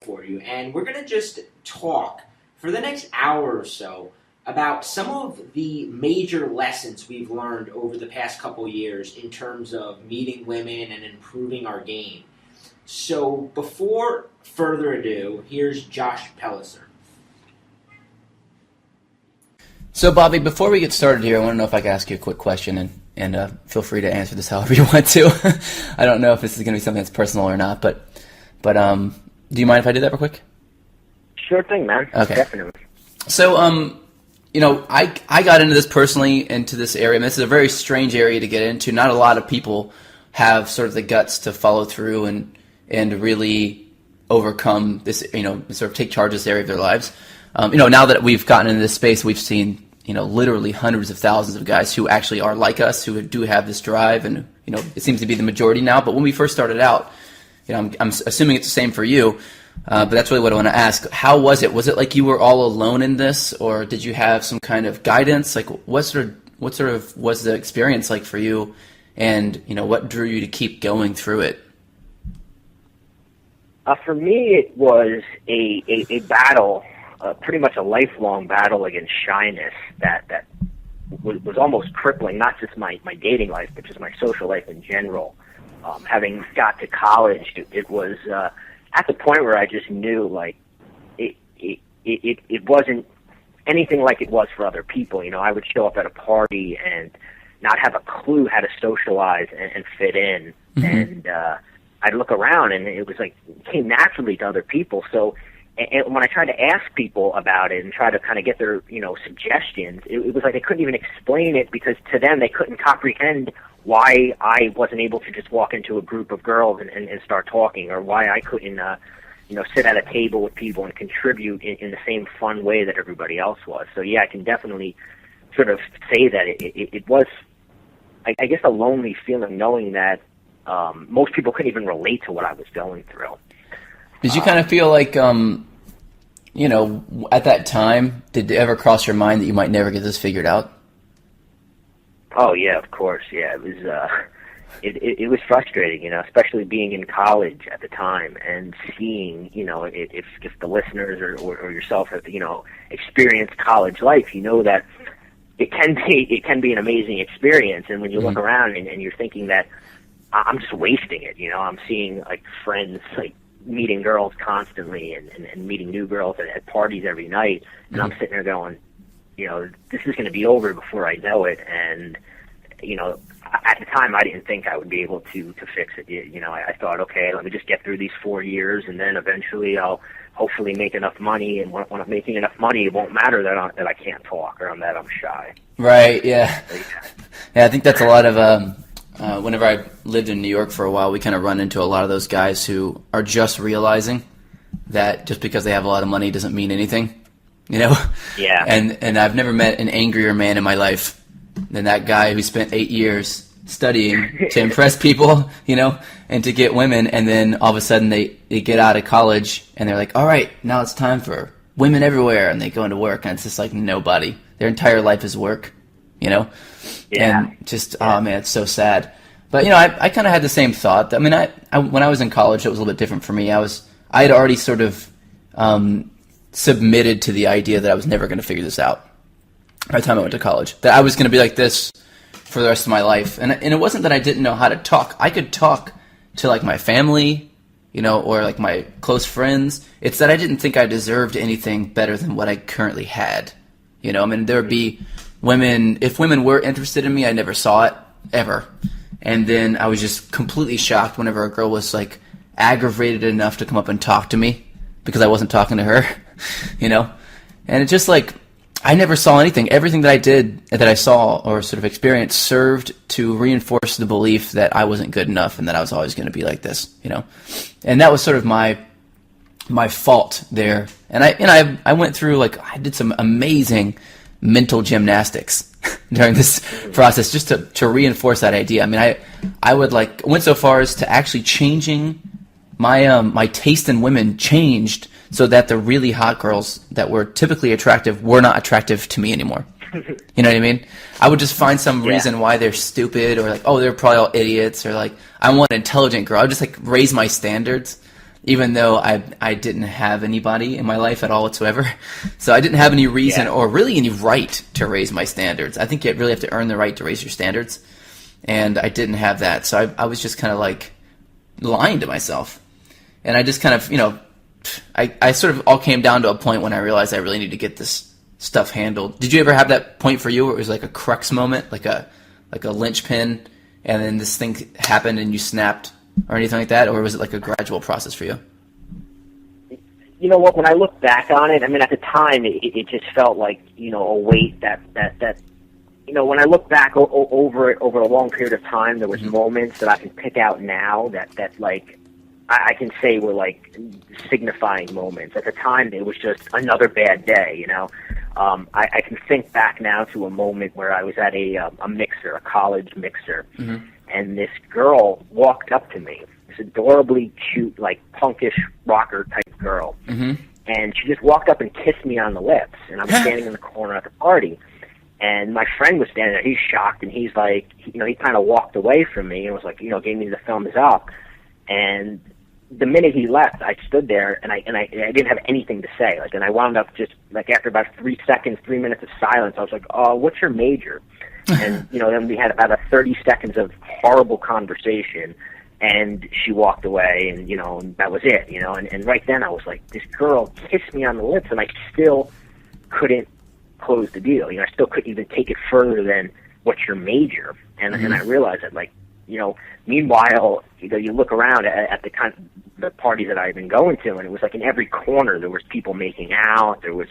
for you, and we're going to just talk for the next hour or so about some of the major lessons we've learned over the past couple years in terms of meeting women and improving our game. So before further ado, here's Josh Pellicer. So Bobby, before we get started here, I want to know if I can ask you a quick question, and feel free to answer this however you want to. I don't know if this is going to be something that's personal or not, but do you mind if I do that real quick? Sure thing, man. Okay. Definitely. So, I got into this personally, into this area, and this is a very strange area to get into. Not a lot of people have sort of the guts to follow through and really overcome this, sort of take charge of this area of their lives. Now that we've gotten into this space, we've seen, literally hundreds of thousands of guys who actually are like us, who do have this drive, and, it seems to be the majority now. But when we first started out, I'm assuming it's the same for you, but that's really what I want to ask. How was it? Was it like you were all alone in this, or did you have some kind of guidance? Like, what sort of was the experience like for you, and, what drew you to keep going through it? For me, it was a battle, pretty much a lifelong battle against shyness that was almost crippling, not just my dating life, but just my social life in general. Having got to college, it was at the point where I just knew, like, it wasn't anything like it was for other people. I would show up at a party and not have a clue how to socialize and fit in. Mm-hmm. And I'd look around, and it was like, it came naturally to other people. So, and when I tried to ask people about it and try to kind of get their, suggestions, it was like they couldn't even explain it, because to them they couldn't comprehend why I wasn't able to just walk into a group of girls and start talking, or why I couldn't, sit at a table with people and contribute in the same fun way that everybody else was. So yeah, I can definitely sort of say that it was, I guess, a lonely feeling, knowing that most people couldn't even relate to what I was going through. Did you kind of feel like, at that time, did it ever cross your mind that you might never get this figured out? Oh yeah, of course. Yeah, it was. It was frustrating, especially being in college at the time and seeing, if the listeners or yourself have, experienced college life, that it can be an amazing experience. And when you look around and you're thinking that I'm just wasting it, I'm seeing like friends like meeting girls constantly and meeting new girls at parties every night, and I'm sitting there going, this is going to be over before I know it. And, at the time I didn't think I would be able to fix it. I thought, okay, let me just get through these 4 years, and then eventually I'll hopefully make enough money. And when I'm making enough money, it won't matter that I can't talk or that I'm shy. Right. Yeah. Yeah. I think that's a lot of, whenever I lived in New York for a while, we kind of run into a lot of those guys who are just realizing that just because they have a lot of money doesn't mean anything, Yeah. And I've never met an angrier man in my life than that guy who spent 8 years studying to impress people, and to get women, and then all of a sudden they get out of college and they're like, all right, now it's time for women everywhere, and they go into work and it's just like nobody. Their entire life is work, Yeah. And just, oh man, it's so sad. But, I kind of had the same thought. I mean, I when I was in college, it was a little bit different for me. I had already sort of submitted to the idea that I was never going to figure this out by the time I went to college, that I was going to be like this for the rest of my life. And it wasn't that I didn't know how to talk. I could talk to like my family, or like my close friends. It's that I didn't think I deserved anything better than what I currently had. I mean, there would be women, if women were interested in me, I never saw it, ever. And then I was just completely shocked whenever a girl was like aggravated enough to come up and talk to me because I wasn't talking to her, And it's just like, I never saw anything. Everything that I did, that I saw or sort of experienced, served to reinforce the belief that I wasn't good enough and that I was always going to be like this, And that was sort of my fault there. And I went through, like, I did some amazing mental gymnastics during this process just to reinforce that idea. I mean, I went so far as to actually changing my taste in women changed so that the really hot girls that were typically attractive were not attractive to me anymore. You know what I mean? I would just find some reason why they're stupid, or like, oh, they're probably all idiots, or like, I want an intelligent girl. I would just like raise my standards even though I didn't have anybody in my life at all whatsoever. So I didn't have any reason or really any right to raise my standards. I think you really have to earn the right to raise your standards, and I didn't have that. So I was just kind of like lying to myself, and I just kind of, I sort of all came down to a point when I realized I really need to get this stuff handled. Did you ever have that point for you where it was like a crux moment, like a linchpin, and then this thing happened and you snapped or anything like that, or was it like a gradual process for you? You know what? When I look back on it, I mean, at the time, it just felt like a weight that when I look back over a long period of time, there was moments that I can pick out now that like I can say were like signifying moments. At the time, it was just another bad day. I can think back now to a moment where I was at a mixer, a college mixer. Mm-hmm. And this girl walked up to me, this adorably cute, like punkish rocker type girl. Mm-hmm. And she just walked up and kissed me on the lips. And I was standing in the corner at the party. And my friend was standing there. He's shocked. And he's like, he kind of walked away from me and was like, gave me the thumbs up. And the minute he left, I stood there and I didn't have anything to say. Like, and I wound up just like after about 3 minutes of silence, I was like, "Oh, what's your major?" And then we had about 30 seconds of horrible conversation, and she walked away, and and that was it. And right then I was like, this girl kissed me on the lips, and I still couldn't close the deal. I still couldn't even take it further than what's your major, and I realized that meanwhile, you look around at the parties that I've been going to, and it was like in every corner there was people making out. There was,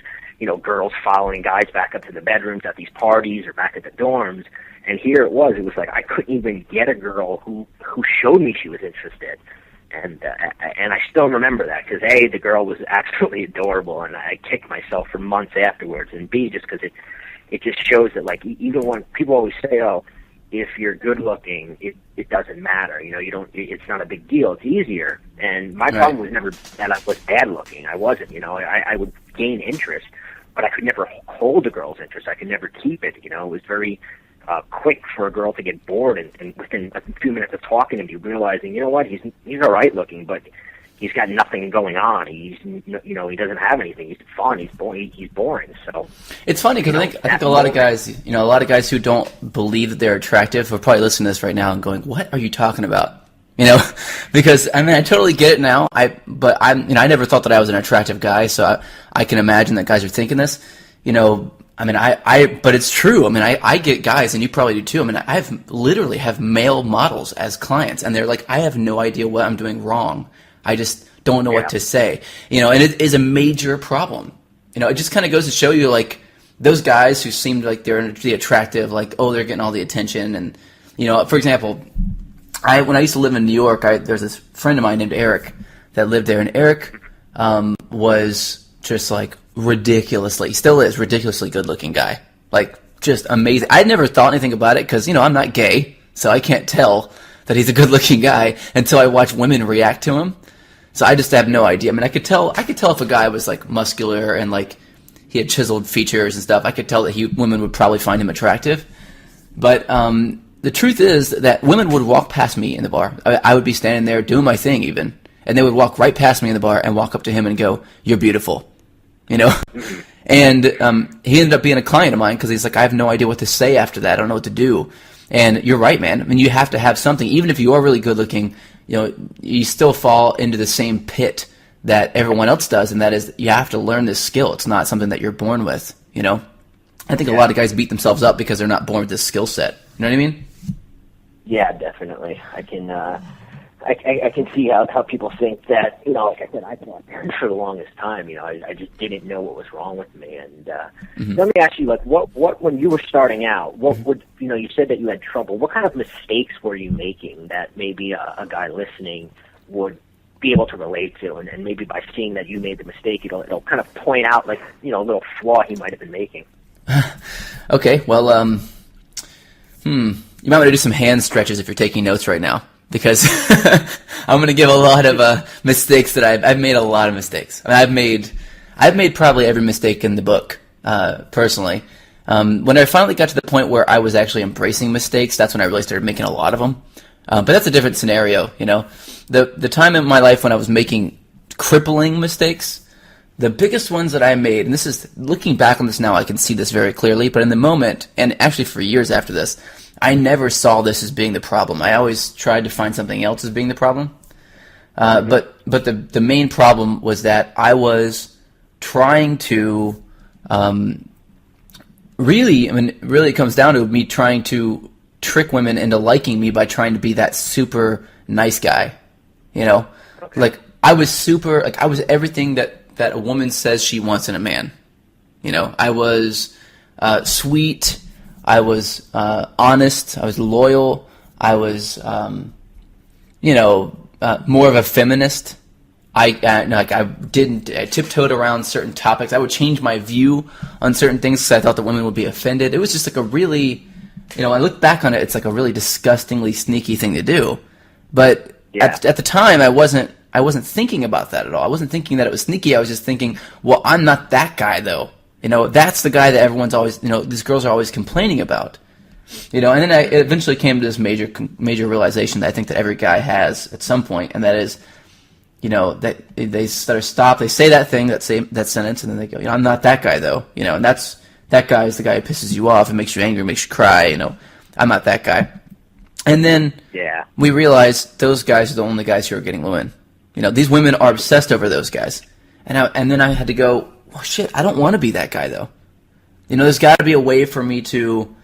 girls following guys back up to the bedrooms at these parties or back at the dorms. And here it was like I couldn't even get a girl who showed me she was interested. And I still remember that because A, the girl was absolutely adorable, and I kicked myself for months afterwards. And B, just because it just shows that like even when people always say, oh, if you're good looking, it doesn't matter. It's not a big deal. It's easier. And my problem was never that I was bad looking. I wasn't. I would gain interest, but I could never hold a girl's interest. I could never keep it. It was very quick for a girl to get bored, and within a few minutes of talking to me, realizing, what, he's all right looking, but he's got nothing going on. He doesn't have anything. He's fun. He's boring. So it's funny because I think a lot of guys, who don't believe that they're attractive are probably listening to this right now and going, "What are you talking about?" Because I totally get it now. I never thought that I was an attractive guy, so I can imagine that guys are thinking this. But it's true. I get guys, and you probably do too. I literally have male models as clients, and they're like, I have no idea what I'm doing wrong. I just don't know what to say, and it is a major problem. It just kind of goes to show you, like, those guys who seemed like they're really attractive, like, oh, they're getting all the attention. And, for example, when I used to live in New York, there's this friend of mine named Eric that lived there, and Eric was just like ridiculously good looking guy, like just amazing. I never thought anything about it because, I'm not gay, so I can't tell that he's a good looking guy until I watch women react to him. So I just have no idea. I could tell if a guy was like muscular and like he had chiseled features and stuff. I could tell that women would probably find him attractive. But the truth is that women would walk past me in the bar. I would be standing there doing my thing even, and they would walk right past me in the bar and walk up to him and go, "You're beautiful," And he ended up being a client of mine because he's like, I have no idea what to say after that. I don't know what to do. And you're right, man. You have to have something. Even if you are really good looking, you still fall into the same pit that everyone else does, and that is you have to learn this skill. It's not something that you're born with, I think a lot of guys beat themselves up because they're not born with this skill set. You know what I mean? Yeah, definitely. I can see how people think that, like I said, I thought for the longest time, I just didn't know what was wrong with me. And let me ask you, like, what when you were starting out, what would, you said that you had trouble. What kind of mistakes were you making that maybe a guy listening would be able to relate to? And maybe by seeing that you made the mistake, it'll kind of point out, like, a little flaw he might have been making. Okay, well, you might want to do some hand stretches if you're taking notes right now, because I'm going to give a lot of mistakes that I've made. A lot of mistakes. I've made probably every mistake in the book, personally. When I finally got to the point where I was actually embracing mistakes, that's when I really started making a lot of them. But that's a different scenario, The time in my life when I was making crippling mistakes, the biggest ones that I made, and this is, looking back on this now, I can see this very clearly, but in the moment, and actually for years after this, I never saw this as being the problem. I always tried to find something else as being the problem. But the main problem was that I was trying to, really it comes down to me trying to trick women into liking me by trying to be that super nice guy, you know? Okay. Like, I was everything that a woman says she wants in a man. You know, I was sweet, I was honest, I was loyal, I was, more of a feminist. I tiptoed around certain topics. I would change my view on certain things because I thought that women would be offended. It was just like a really, I look back on it, it's like a really disgustingly sneaky thing to do. But at the time, I wasn't thinking about that at all. I wasn't thinking that it was sneaky. I was just thinking, well, I'm not that guy though. That's the guy that everyone's always, these girls are always complaining about. And then I eventually came to this major realization that I think that every guy has at some point, and that is, that they stop, they say that thing, that sentence, and then they go, I'm not that guy though, and that guy is the guy who pisses you off and makes you angry, makes you cry, I'm not that guy. And then we realized those guys are the only guys who are getting women. These women are obsessed over those guys. And then I had to go, well, shit, I don't want to be that guy though. There's got to be a way for me to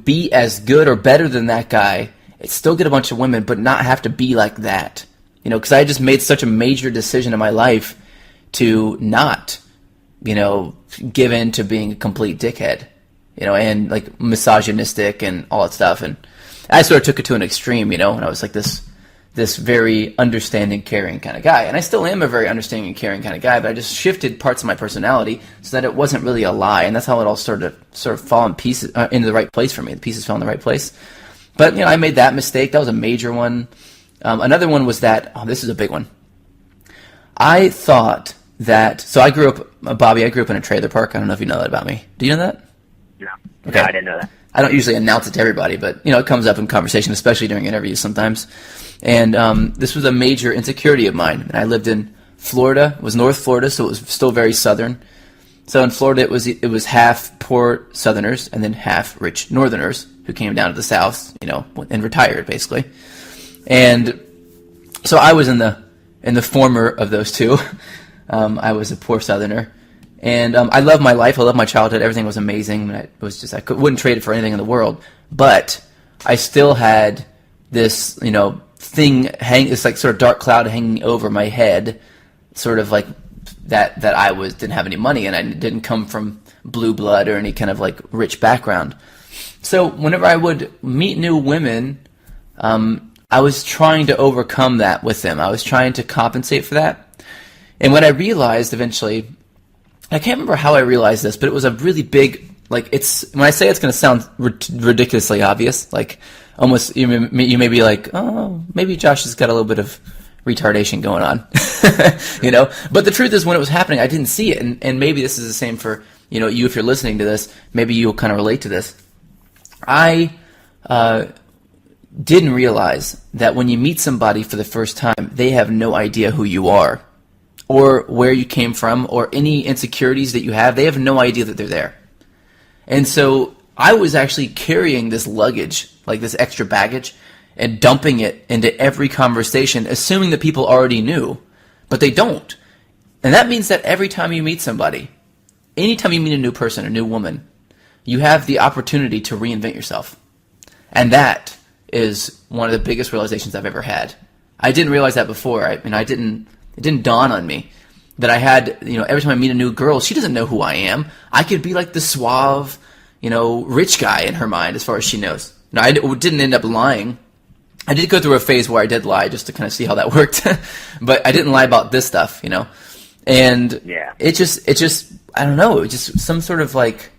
be as good or better than that guy, still get a bunch of women, but not have to be like that. Because I just made such a major decision in my life to not, give in to being a complete dickhead, and like misogynistic and all that stuff. And I sort of took it to an extreme, and I was like this very understanding, caring kind of guy. And I still am a very understanding and caring kind of guy, but I just shifted parts of my personality so that it wasn't really a lie. And that's how it all started to sort of fall in pieces, into the right place for me. The pieces fell in the right place. But, I made that mistake. That was a major one. Another one was that, this is a big one. I thought that, so I grew up, Bobby, I grew up in a trailer park. I don't know if you know that about me. Do you know that? No. Okay. No, I didn't know that. I don't usually announce it to everybody, but, it comes up in conversation, especially during interviews sometimes. And this was a major insecurity of mine. And I lived in Florida. It was North Florida, so it was still very southern. So in Florida, it was half poor Southerners and then half rich Northerners who came down to the South, and retired, basically. And so I was in the former of those two. I was a poor Southerner. And I loved my life. I loved my childhood. Everything was amazing. I wouldn't trade it for anything in the world. But I still had this, thing this like sort of dark cloud hanging over my head, sort of like that I didn't have any money and I didn't come from blue blood or any kind of like rich background. So whenever I would meet new women, I was trying to overcome that with them. I was trying to compensate for that. And what I realized eventually, I can't remember how I realized this, but it was a really big, like, when I say it's going to sound ridiculously obvious, like almost you may be like, oh, maybe Josh has got a little bit of retardation going on, But the truth is, when it was happening, I didn't see it, and maybe this is the same for you if you're listening to this. Maybe you'll kind of relate to this. I didn't realize that when you meet somebody for the first time, they have no idea who you are, or where you came from, or any insecurities that you have. They have no idea that they're there. And so I was actually carrying this luggage, like this extra baggage, and dumping it into every conversation, assuming that people already knew, but they don't. And that means that every time you meet somebody, anytime you meet a new person, a new woman, you have the opportunity to reinvent yourself. And that is one of the biggest realizations I've ever had. I didn't realize that before. It didn't dawn on me that I had, every time I meet a new girl, she doesn't know who I am. I could be like the suave, rich guy in her mind as far as she knows. No, I didn't end up lying. I did go through a phase where I did lie just to kind of see how that worked. But I didn't lie about this stuff, And it just, I don't know, it was just some sort of like,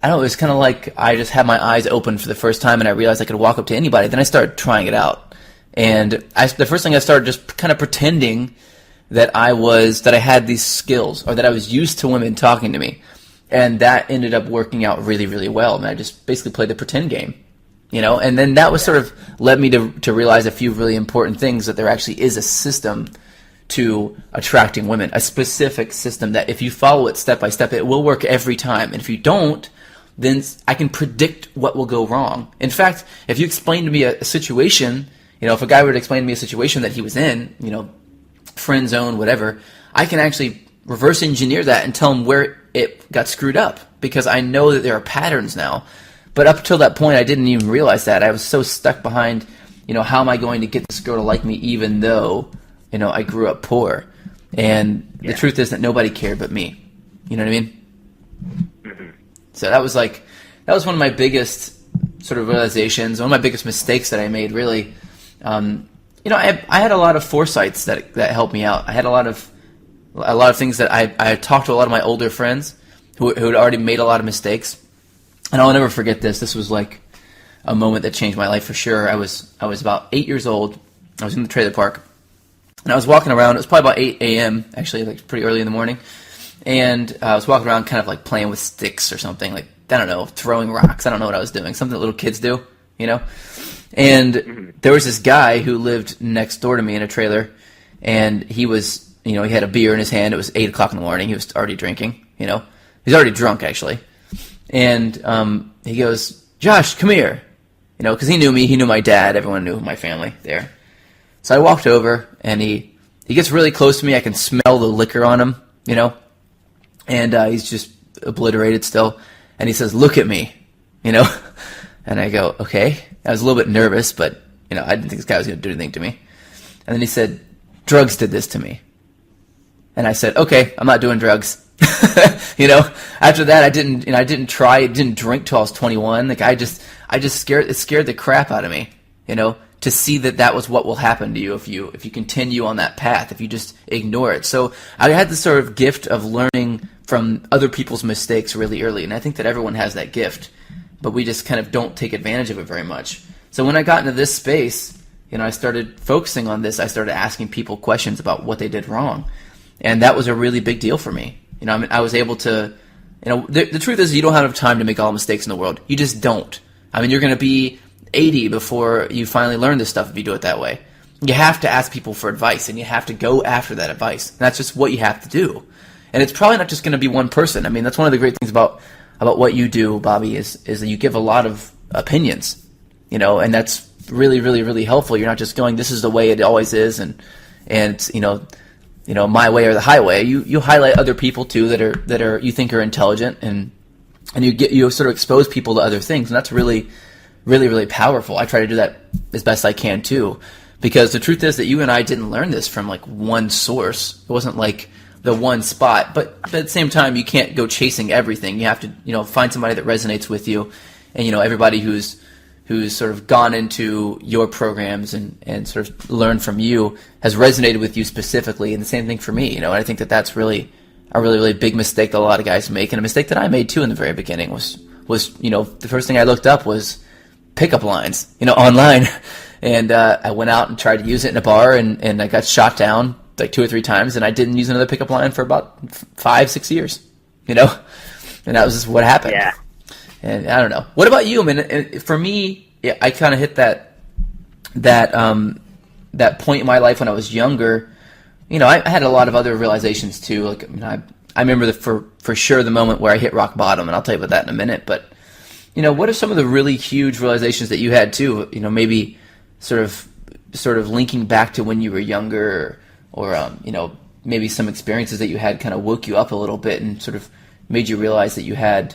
I don't know, it was kind of like I just had my eyes open for the first time and I realized I could walk up to anybody. Then I started trying it out. And the first thing I started just kind of pretending that I had these skills, or that I was used to women talking to me. And that ended up working out really, really well. And I just basically played the pretend game, and then that was sort of led me to realize a few really important things, that there actually is a system to attracting women, a specific system that if you follow it step by step, it will work every time. And if you don't, then I can predict what will go wrong. In fact, if you explain to me a situation, if a guy were to explain to me a situation that he was in, friend zone, whatever, I can actually reverse engineer that and tell him where it got screwed up, because I know that there are patterns now. But up until that point, I didn't even realize that. I was so stuck behind, how am I going to get this girl to like me even though, I grew up poor. And the truth is that nobody cared but me. You know what I mean? Mm-hmm. So that was one of my biggest sort of realizations, one of my biggest mistakes that I made, really. I had a lot of foresights that helped me out. I had a lot of things that I had talked to a lot of my older friends who had already made a lot of mistakes. And I'll never forget this. This was like a moment that changed my life for sure. I was about 8 years old. I was in the trailer park. And I was walking around. It was probably about 8 a.m., actually, like pretty early in the morning. And I was walking around kind of like playing with sticks or something, like, I don't know, throwing rocks. I don't know what I was doing. Something that little kids do, And there was this guy who lived next door to me in a trailer. And he was, he had a beer in his hand. It was 8 o'clock in the morning. He was already drinking, He's already drunk, actually. And he goes, "Josh, come here." Because he knew me. He knew my dad. Everyone knew my family there. So I walked over, and he gets really close to me. I can smell the liquor on him, And he's just obliterated still. And he says, "Look at me," And I go, "Okay." I was a little bit nervous, but, I didn't think this guy was going to do anything to me. And then he said, "Drugs did this to me." And I said, "Okay, I'm not doing drugs." After that, I didn't drink till I was 21. Like, it scared the crap out of me, to see that was what will happen to you if you continue on that path, if you just ignore it. So I had this sort of gift of learning from other people's mistakes really early, and I think that everyone has that gift, but we just kind of don't take advantage of it very much. So when I got into this space, I started focusing on this. I started asking people questions about what they did wrong, and that was a really big deal for me. I was able to, the truth is you don't have enough time to make all the mistakes in the world. You just don't. You're going to be 80 before you finally learn this stuff if you do it that way. You have to ask people for advice, and you have to go after that advice. And that's just what you have to do. And it's probably not just going to be one person. That's one of the great things about what you do, Bobby, is that you give a lot of opinions, and that's really, really, really helpful. You're not just going, this is the way it always is, and my way or the highway. You highlight other people too that are you think are intelligent, and you sort of expose people to other things, and that's really, really, really powerful. I try to do that as best I can too, because the truth is that you and I didn't learn this from like one source. It wasn't like the one spot, but at the same time, you can't go chasing everything. You have to find somebody that resonates with you, and everybody who's sort of gone into your programs and sort of learned from you has resonated with you specifically, and the same thing for me, and I think that that's really a really, really big mistake that a lot of guys make, and a mistake that I made too in the very beginning was the first thing I looked up was pickup lines, online, and I went out and tried to use it in a bar, and I got shot down like 2 or 3 times, and I didn't use another pickup line for about 5-6 years, and that was just what happened. Yeah. And I don't know. What about you? For me, I kind of hit that point in my life when I was younger. I had a lot of other realizations too. Like, I remember for sure the moment where I hit rock bottom, and I'll tell you about that in a minute. But what are some of the really huge realizations that you had too? Maybe sort of linking back to when you were younger, or maybe some experiences that you had kind of woke you up a little bit and sort of made you realize that you had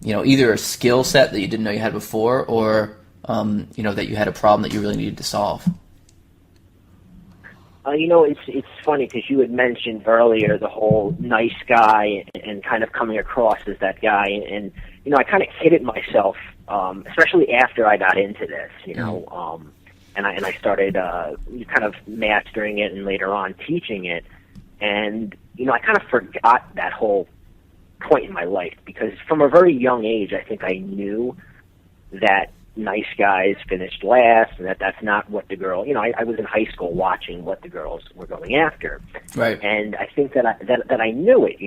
either a skill set that you didn't know you had before, or that you had a problem that you really needed to solve. It's funny because you had mentioned earlier the whole nice guy and kind of coming across as that guy, and I kind of hit it myself, especially after I got into this, and I started kind of mastering it and later on teaching it, and I kind of forgot that whole point in my life, because from a very young age I think I knew that nice guys finished last, and that's not what the girl, I was in high school watching what the girls were going after. Right. And I think that I knew it,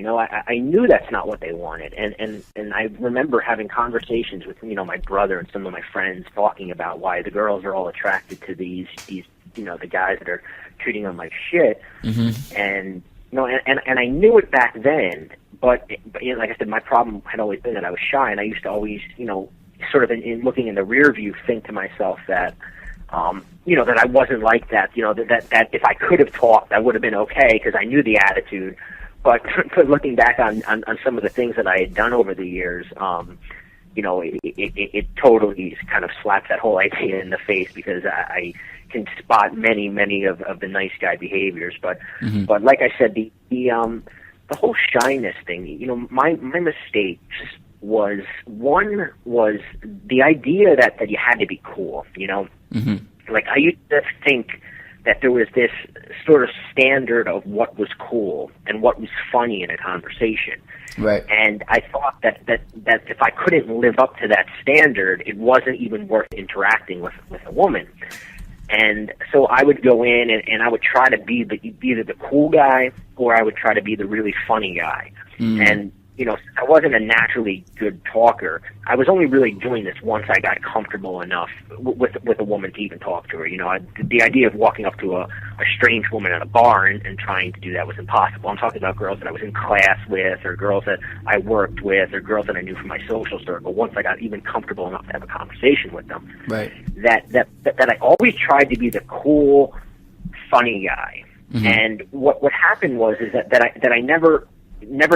I knew that's not what they wanted. And I remember having conversations with, my brother and some of my friends talking about why the girls are all attracted to these the guys that are treating them like shit. Mm-hmm. And and I knew it back then, but like I said, my problem had always been that I was shy, and I used to always, sort of in looking in the rear view, think to myself that, that I wasn't like that, that if I could have talked, I would have been okay because I knew the attitude. But looking back on some of the things that I had done over the years, it totally kind of slaps that whole idea in the face, because I can spot many of the nice guy behaviors. But Mm-hmm. but like I said, the whole shyness thing, my mistakes was the idea that you had to be cool, Mm-hmm. Like I used to think that there was this sort of standard of what was cool and what was funny in a conversation. Right. And I thought that if I couldn't live up to that standard, it wasn't even worth interacting with a woman. And so I would go in and I would try to be either the cool guy or I would try to be the really funny guy. Mm. And I wasn't a naturally good talker. I was only really doing this once I got comfortable enough with a woman to even talk to her. The idea of walking up to a strange woman at a bar and trying to do that was impossible. I'm talking about girls that I was in class with, or girls that I worked with, or girls that I knew from my social circle. Once I got even comfortable enough to have a conversation with them, Right. that I always tried to be the cool, funny guy. Mm-hmm. And what happened was that I never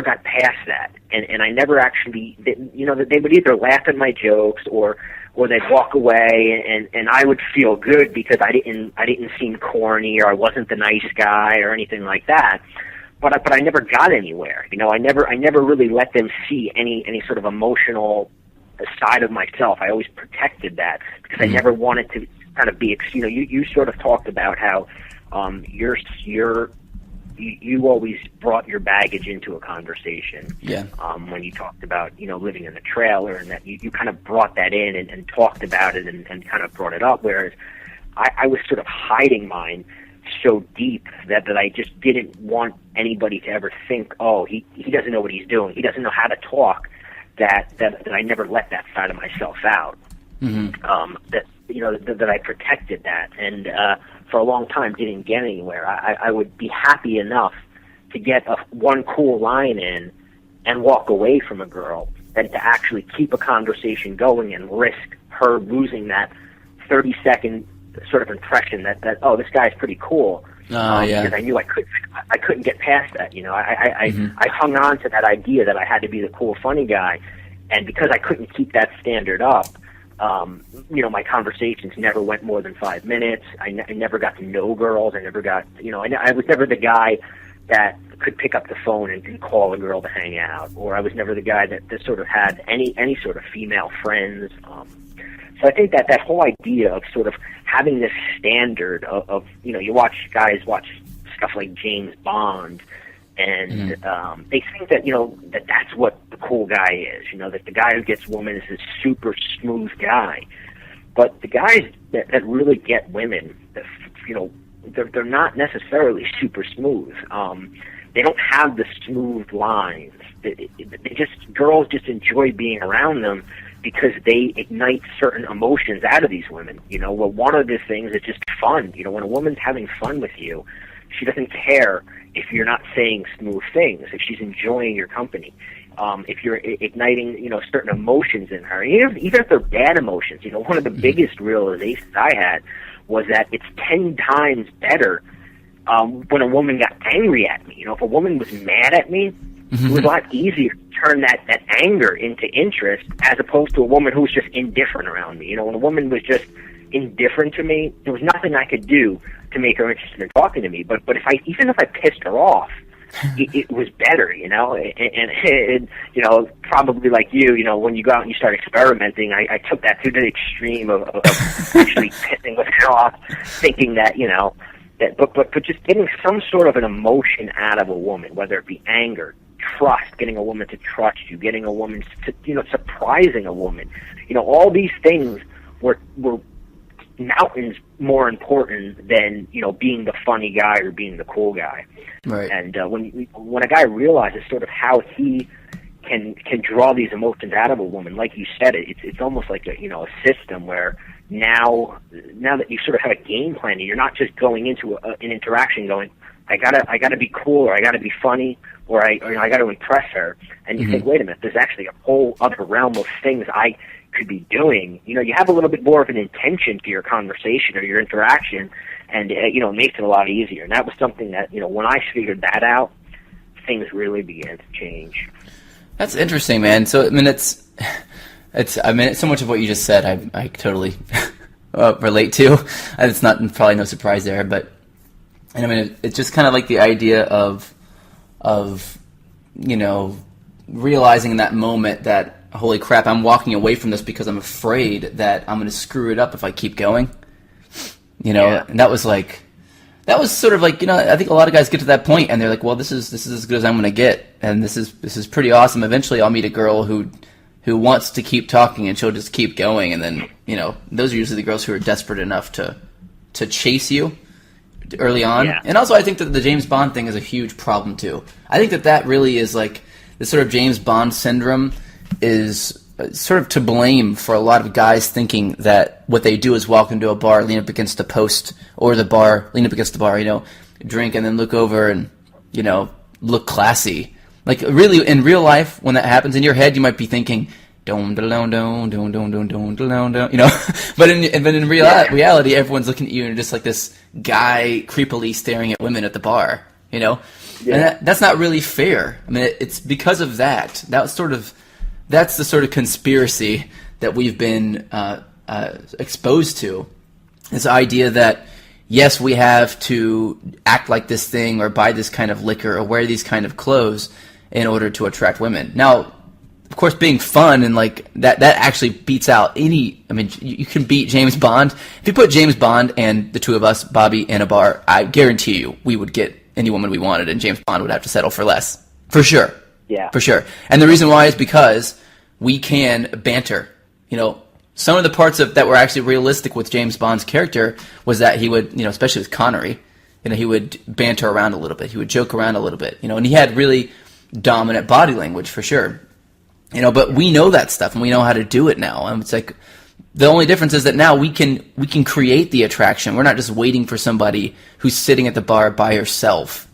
got past that, and I never actually, that they would either laugh at my jokes or they'd walk away, and I would feel good because I didn't seem corny, or I wasn't the nice guy or anything like that. But I never got anywhere. I never really let them see any sort of emotional side of myself. I always protected that because Mm-hmm. I never wanted to kind of be. You sort of talked about how you always brought your baggage into a conversation. Yeah. When you talked about, living in a trailer, and that you kind of brought that in and talked about it and kind of brought it up, whereas I was sort of hiding mine so deep that I just didn't want anybody to ever think, oh, he doesn't know what he's doing. He doesn't know how to talk, that I never let that side of myself out. Mm-hmm. That I protected that, and for a long time didn't get anywhere. I would be happy enough to get one cool line in and walk away from a girl than to actually keep a conversation going and risk her losing that 30-second sort of impression that oh, this guy's pretty cool. Yeah. Because I knew I couldn't get past that. Mm-hmm. I hung on to that idea that I had to be the cool, funny guy, and because I couldn't keep that standard up, my conversations never went more than 5 minutes. I never got to know girls. I never got, I was never the guy that could pick up the phone and call a girl to hang out, or I was never the guy that sort of had any sort of female friends. So I think that whole idea of sort of having this standard of you watch guys watch stuff like James Bond, and they think that that's what the cool guy is. That the guy who gets women is this super smooth guy. But the guys that really get women, they're not necessarily super smooth. They don't have the smooth lines. Girls just enjoy being around them because they ignite certain emotions out of these women. Well, one of the things is just fun. When a woman's having fun with you, she doesn't care if you're not saying smooth things, if she's enjoying your company. If you're igniting, certain emotions in her, even if they're bad emotions. One of the biggest realizations I had was that it's 10 times better when a woman got angry at me. If a woman was mad at me, it was a lot easier to turn that anger into interest, as opposed to a woman who was just indifferent around me. When a woman was just indifferent to me, there was nothing I could do to make her interested in talking to me. But even if I pissed her off, it was better, and probably like you, when you go out and you start experimenting, I took that to the extreme of actually pissing with her off, thinking that, but just getting some sort of an emotion out of a woman, whether it be anger, trust, getting a woman to trust you, getting a woman to, surprising a woman, all these things were mountains more important than being the funny guy or being the cool guy. Right. And when a guy realizes sort of how he can draw these emotions out of a woman, like you said, it's almost like a system where now that you sort of have a game plan, and you're not just going into an interaction going, I gotta be cool, or I gotta be funny, or I gotta impress her, and you think, wait a minute, there's actually a whole other realm of things I could be doing. You have a little bit more of an intention to your conversation or your interaction, and it makes it a lot easier. And that was something that when I figured that out, things really began to change. That's interesting, man. So I mean, it's so much of what you just said I totally relate to. It's not probably no surprise there, but and I mean it's just kind of like the idea of realizing in that moment that, holy crap, I'm walking away from this because I'm afraid that I'm going to screw it up if I keep going. And that was sort of like, I think a lot of guys get to that point and they're like, well, this is as good as I'm going to get, and this is pretty awesome. Eventually I'll meet a girl who wants to keep talking and she'll just keep going, and then, those are usually the girls who are desperate enough to chase you early on. Yeah. And also I think that the James Bond thing is a huge problem too. I think that really is like this sort of James Bond syndrome is sort of to blame for a lot of guys thinking that what they do is walk into a bar, lean up against a post, or lean up against the bar, drink and then look over and, look classy. Like really in real life, when that happens in your head, you might be thinking, don don don don don don don don don, but in reality, everyone's looking at you and just like this guy creepily staring at women at the bar, and that's not really fair. I mean, it's because of that. That's the sort of conspiracy that we've been exposed to. This idea that, yes, we have to act like this thing or buy this kind of liquor or wear these kind of clothes in order to attract women. Now, of course, being fun and like that actually beats out any. I mean, you can beat James Bond. If you put James Bond and the two of us, Bobby, in a bar, I guarantee you we would get any woman we wanted, and James Bond would have to settle for less. For sure. Yeah. For sure. And the reason why is because we can banter. Some of the parts that were actually realistic with James Bond's character was that he would, especially with Connery, he would banter around a little bit. He would joke around a little bit, and he had really dominant body language for sure. But we know that stuff and we know how to do it now. And it's like the only difference is that now we can create the attraction. We're not just waiting for somebody who's sitting at the bar by herself,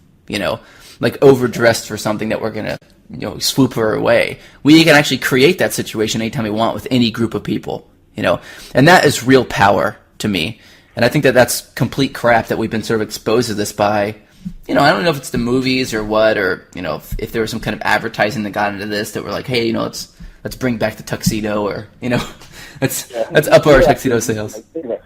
like overdressed for something that we're going to swoop her away. We can actually create that situation anytime we want with any group of people, and that is real power to me. And I think that that's complete crap that we've been sort of exposed to this by, I don't know if it's the movies or what, or, if there was some kind of advertising that got into this that were like, hey, let's bring back the tuxedo, or, let's up our tuxedo sales. What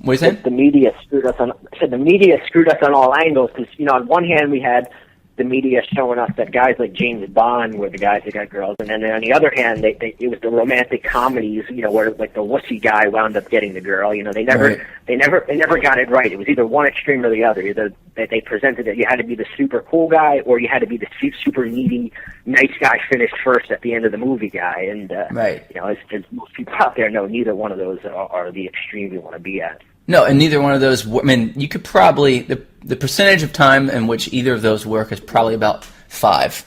are you saying? The media screwed us on all angles because, on one hand we had the media showing us that guys like James Bond were the guys that got girls, and then on the other hand, it was the romantic comedies, where like the wussy guy wound up getting the girl. They never got it right. It was either one extreme or the other. Either they presented that you had to be the super cool guy, or you had to be the super needy, nice guy finished first at the end of the movie guy. And right, as most people out there know, neither one of those are the extreme you want to be at. No, and neither one of those. I mean, you could probably the percentage of time in which either of those work is probably about 5.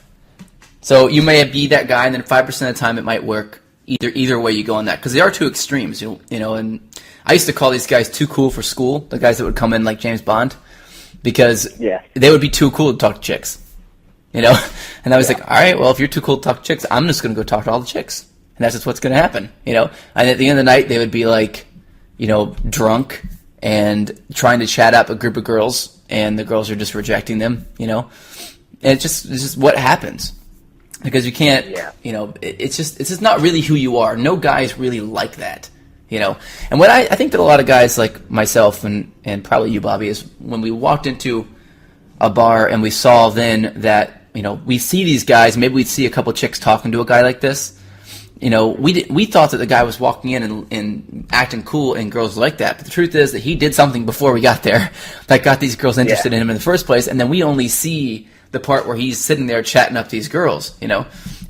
So you may be that guy, and then 5% of the time it might work either way you go on that, because they are two extremes. And I used to call these guys too cool for school. The guys that would come in like James Bond, because they would be too cool to talk to chicks. And I was like, all right, well, if you're too cool to talk to chicks, I'm just going to go talk to all the chicks, and that's just what's going to happen. And at the end of the night, they would be like, drunk and trying to chat up a group of girls, and the girls are just rejecting them, and it's just what happens, because you can't, it's just not really who you are. No guy is really like that, and what I think that a lot of guys like myself and probably you, Bobby, is when we walked into a bar and we saw then that, we see these guys, maybe we'd see a couple chicks talking to a guy like this, we thought that the guy was walking in and acting cool and girls like that. But the truth is that he did something before we got there that got these girls interested in him in the first place. And then we only see the part where he's sitting there chatting up these girls, and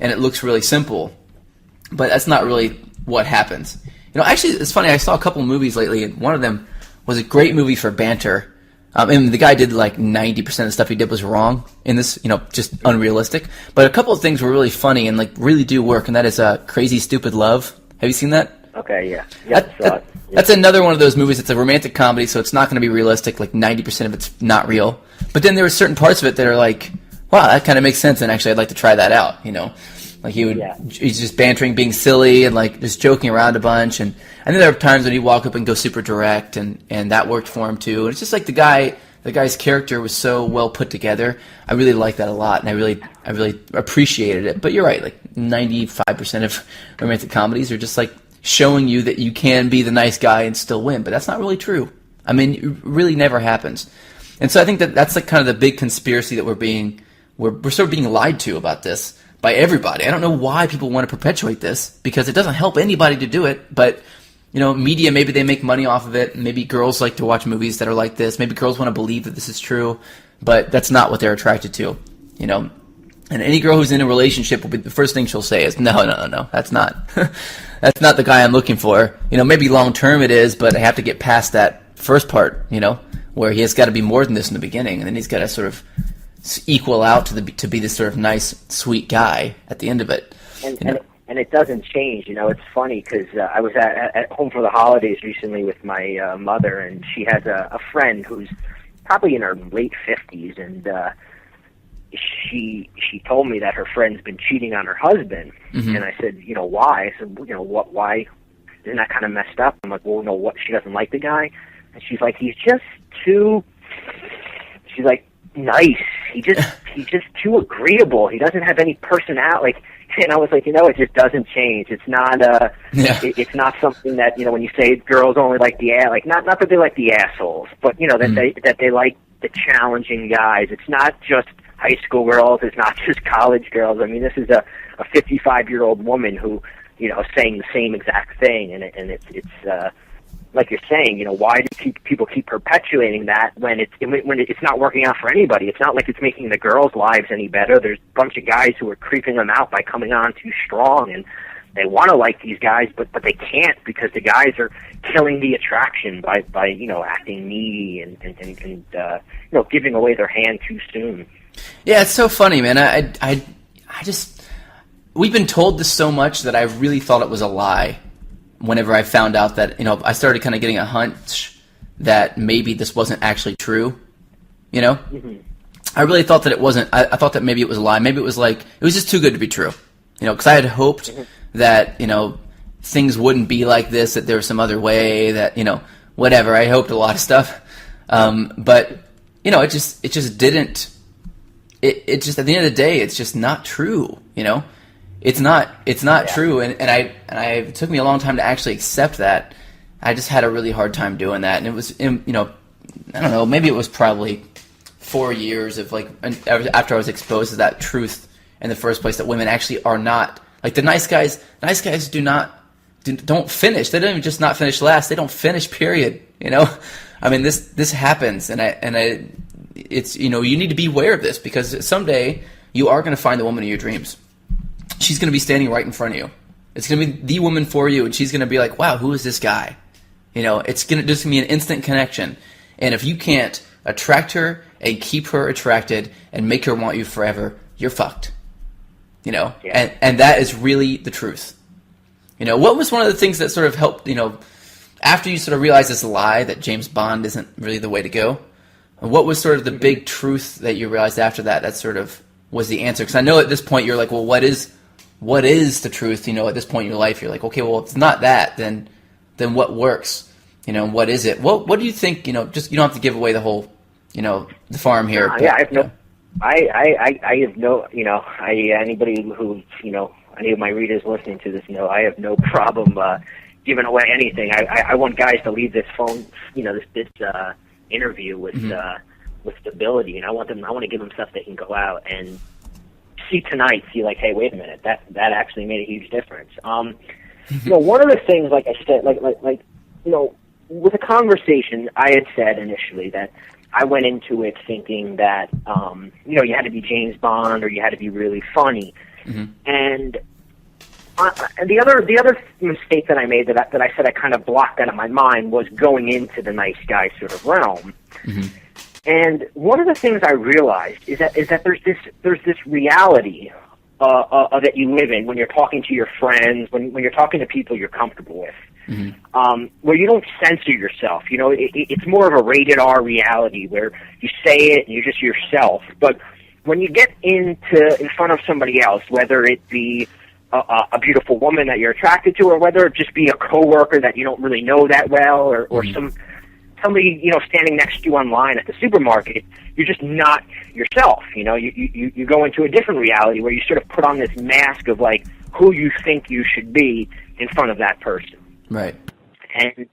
it looks really simple. But that's not really what happens. Actually, it's funny. I saw a couple movies lately, and one of them was a great movie for banter. And the guy did like 90% of the stuff he did was wrong in this, just unrealistic. But a couple of things were really funny and like really do work, and that is Crazy Stupid Love. Have you seen that? Okay, yeah. Yeah, that's another one of those movies. It's a romantic comedy, so it's not going to be realistic. Like 90% of it's not real. But then there are certain parts of it that are like, wow, that kind of makes sense, and actually I'd like to try that out, you know? Like he's just bantering, being silly, and like just joking around a bunch. And then there are times when he'd walk up and go super direct, and that worked for him too. And it's just like the guy's character was so well put together. I really liked that a lot, and I really appreciated it. But you're right, like 95% of romantic comedies are just like showing you that you can be the nice guy and still win. But that's not really true. I mean, it really never happens. And so I think that's like kind of the big conspiracy that we're sort of being lied to about this by everybody. I don't know why people want to perpetuate this, because it doesn't help anybody to do it. But, you know, media, maybe they make money off of it. Maybe girls like to watch movies that are like this. Maybe girls want to believe that this is true, but that's not what they're attracted to, you know. And any girl who's in a relationship will be the first thing she'll say is, no, that's not that's not the guy I'm looking for. You know, maybe long term it is, but I have to get past that first part, you know, where he has got to be more than this in the beginning, and then he's got to sort of equal out to be this sort of nice, sweet guy at the end of it. And it doesn't change. You know, it's funny because I was at home for the holidays recently with my mother, and she has a friend who's probably in her late 50s, and she told me that her friend's been cheating on her husband. Mm-hmm. And I said, you know, why? I said, you know, why? Isn't that kind of messed up? I'm like, well, no, what? She doesn't like the guy? And she's like, he's just too. She's like, nice. He's just too agreeable. He doesn't have any personality. Like, and I was like, you know, it just doesn't change. It's not it's not something that, you know, when you say girls only like the like not that they like the assholes, but you know that they like the challenging guys. It's not just high school girls. It's not just college girls. I mean, this is a 55-year-old woman who, you know, is saying the same exact thing, and it's like you're saying, you know, why do people keep perpetuating that when it's not working out for anybody? It's not like it's making the girls' lives any better. There's a bunch of guys who are creeping them out by coming on too strong, and they want to like these guys, but they can't because the guys are killing the attraction by you know, acting needy and you know, giving away their hand too soon. Yeah, it's so funny, man. I just we've been told this so much that I really thought it was a lie. Whenever I found out that, you know, I started kind of getting a hunch that maybe this wasn't actually true, you know? Mm-hmm. I really thought that it wasn't. I thought that maybe it was a lie. Maybe it was like, it was just too good to be true, you know, because I had hoped that, you know, things wouldn't be like this, that there was some other way, that, you know, whatever. I hoped a lot of stuff. But, you know, it just didn't, it just, at the end of the day, it's just not true, you know? It's not true, and it took me a long time to actually accept that. I just had a really hard time doing that, and it was, you know, I don't know, maybe it was probably 4 years of like after I was exposed to that truth in the first place, that women actually are not like the nice guys. Nice guys don't finish. They don't even just not finish last. They don't finish. Period. You know, I mean this happens, and it's, you know, you need to be aware of this, because someday you are going to find the woman of your dreams. She's going to be standing right in front of you. It's going to be the woman for you, and she's going to be like, wow, who is this guy? You know, it's going to just be an instant connection. And if you can't attract her and keep her attracted and make her want you forever, you're fucked. You know, yeah. And that is really the truth. You know, what was one of the things that sort of helped, you know, after you sort of realized this lie that James Bond isn't really the way to go, what was sort of the big truth that you realized after that sort of was the answer? Because I know at this point you're like, well, what is the truth? You know, at this point in your life, you're like, okay, well, if it's not that, then what works? You know, what is it? What do you think? You know, just, you don't have to give away the whole, you know, the farm here. Yeah, I have no, I have no, you know, anybody who, you know, any of my readers listening to this, you know, I have no problem giving away anything. I want guys to leave this phone, you know, this interview with stability, and I want to give them stuff they can go out and see like, hey, wait a minute, that actually made a huge difference. You know, one of the things, like I said, like you know, with a conversation, I had said initially that I went into it thinking that you know, you had to be James Bond or you had to be really funny, and the other mistake that I made that I said I kind of blocked out of my mind was going into the nice guy sort of realm. And one of the things I realized is that there's this reality that you live in when you're talking to your friends, when you're talking to people you're comfortable with. where you don't censor yourself. You know, it's more of a rated R reality where you say it and you're just yourself. But when you get in front of somebody else, whether it be a beautiful woman that you're attracted to, or whether it just be a coworker that you don't really know that well, or somebody, you know, standing next to you online at the supermarket, you're just not yourself. You know, you go into a different reality where you sort of put on this mask of like who you think you should be in front of that person. Right. And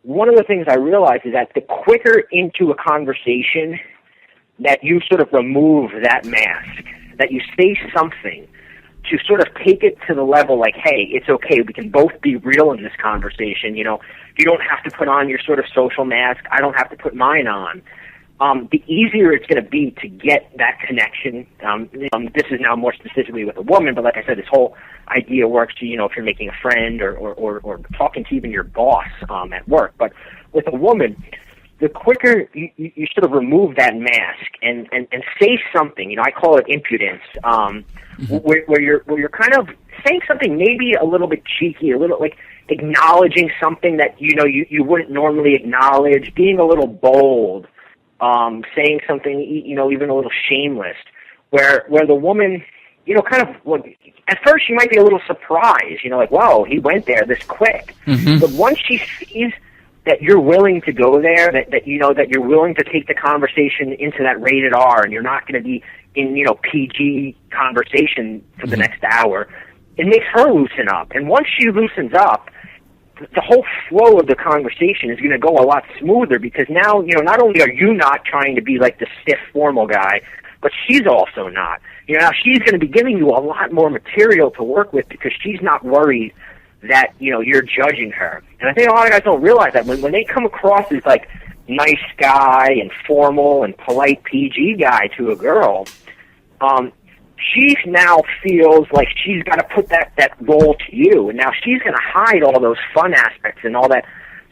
one of the things I realized is that the quicker into a conversation that you sort of remove that mask, that you say something to sort of take it to the level like, hey, it's okay, we can both be real in this conversation, you know, you don't have to put on your sort of social mask, I don't have to put mine on. The easier it's going to be to get that connection. This is now more specifically with a woman, but like I said, this whole idea works to, you know, if you're making a friend or talking to even your boss at work. But with a woman, the quicker you sort of remove that mask and say something, you know, I call it impudence, where you're kind of saying something maybe a little bit cheeky, a little like acknowledging something that, you know, you wouldn't normally acknowledge, being a little bold, saying something, you know, even a little shameless, where the woman, you know, kind of, well, at first she might be a little surprised, you know, like, whoa, he went there this quick. But once she sees that you're willing to go there, that you know, that you're willing to take the conversation into that rated R, and you're not going to be in, you know, PG conversation for the next hour, it makes her loosen up. And once she loosens up, the whole flow of the conversation is going to go a lot smoother, because now, you know, not only are you not trying to be like the stiff formal guy, but she's also not. You know, now she's going to be giving you a lot more material to work with, because she's not worried that, you know, you're judging her. And I think a lot of guys don't realize that when they come across as like nice guy and formal and polite PG guy to a girl, she now feels like she's got to put that role to you, and now she's going to hide all those fun aspects and all that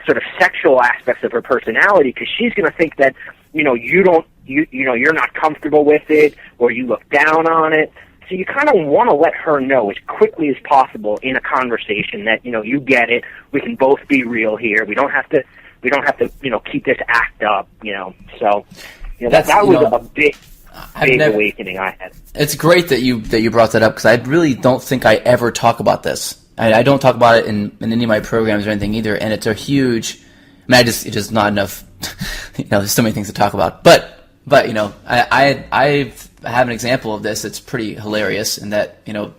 sort of sexual aspects of her personality, because she's going to think that, you know, you know, you're not comfortable with it, or you look down on it. So you kind of want to let her know as quickly as possible in a conversation that, you know, you get it. We can both be real here. We don't have to, you know, keep this act up, you know. So, you know, that was a big awakening I had. It's great that you brought that up, because I really don't think I ever talk about this. I don't talk about it in any of my programs or anything either, and it's a huge. I mean, it's just not enough. You know, there's so many things to talk about, but you know, I have an example of this. It's pretty hilarious in that, you know,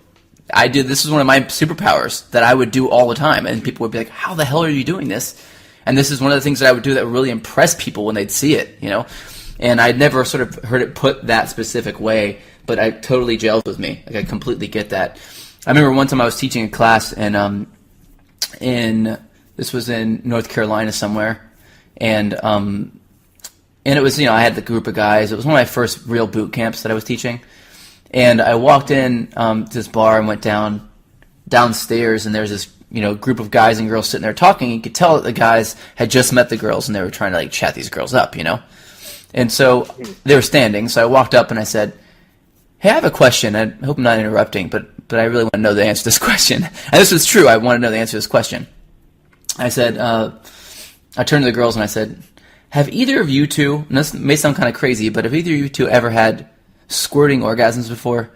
this is one of my superpowers that I would do all the time, and people would be like, "How the hell are you doing this?" And this is one of the things that I would do that would really impress people when they'd see it, you know. And I'd never sort of heard it put that specific way, but it totally gelled with me. Like, I completely get that. I remember one time I was teaching a class, and this was in North Carolina somewhere, and it was, you know, I had the group of guys. It was one of my first real boot camps that I was teaching, and I walked in to this bar and went downstairs, and there's this, you know, group of guys and girls sitting there talking. You could tell that the guys had just met the girls, and they were trying to like chat these girls up, you know. And so they were standing, so I walked up and I said, "Hey, I have a question. I hope I'm not interrupting, but I really want to know the answer to this question." And this was true. I want to know the answer to this question. I said, I turned to the girls and I said, "Have either of you two," and this may sound kind of crazy, but have either of you two ever had squirting orgasms before?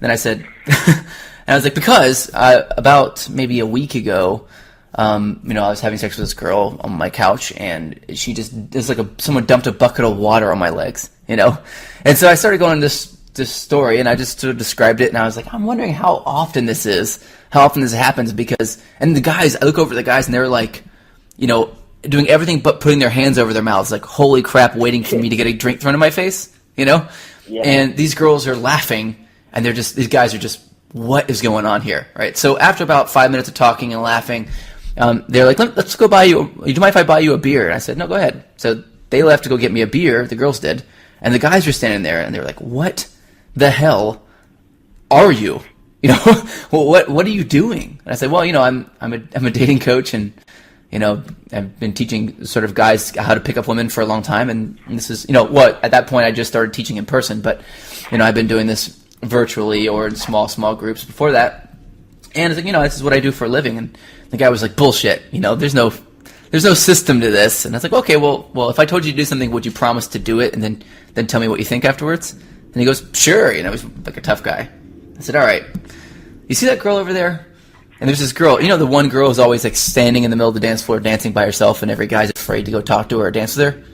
Then I said, and I was like, because about maybe a week ago, you know, I was having sex with this girl on my couch, and she just, it's like someone dumped a bucket of water on my legs, you know? And so I started going this story, and I just sort of described it, and I was like, I'm wondering how often this happens, because, and the guys, I look over at the guys, and they're like, you know, doing everything but putting their hands over their mouths, like, holy crap, waiting for me to get a drink thrown in my face, you know? Yeah. And these girls are laughing, and these guys are just, what is going on here, right? So after about 5 minutes of talking and laughing, they're like, let's go buy you, do you mind if I buy you a beer? And I said, no, go ahead. So they left to go get me a beer, the girls did, and the guys were standing there, and they were like, what the hell are you? You know, well, what are you doing? And I said, well, you know, I'm a dating coach, and, you know, I've been teaching sort of guys how to pick up women for a long time, and this is, you know, at that point I just started teaching in person, but, you know, I've been doing this virtually or in small groups before that. And it's like, this is what I do for a living. And the guy was like, bullshit. There's no system to this. And I was like, okay, well, if I told you to do something, would you promise to do it and then tell me what you think afterwards? And he goes, sure. He's like a tough guy. I said, all right. You see that girl over there? And there's this girl. The one girl who's always like standing in the middle of the dance floor dancing by herself, and every guy's afraid to go talk to her or dance with her.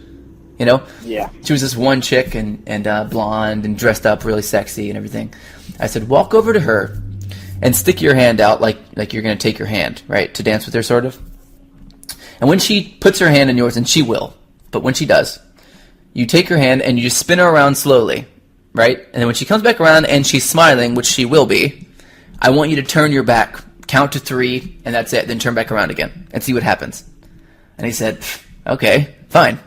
Yeah. She was this one chick and blonde and dressed up really sexy and everything. I said, walk over to her and stick your hand out like you're going to take your hand, right, to dance with her, sort of. And when she puts her hand in yours, and she will, but when she does, you take her hand and you just spin her around slowly, right? And then when she comes back around and she's smiling, which she will be, I want you to turn your back, count to 3, and that's it. Then turn back around again and see what happens. And he said, okay, fine.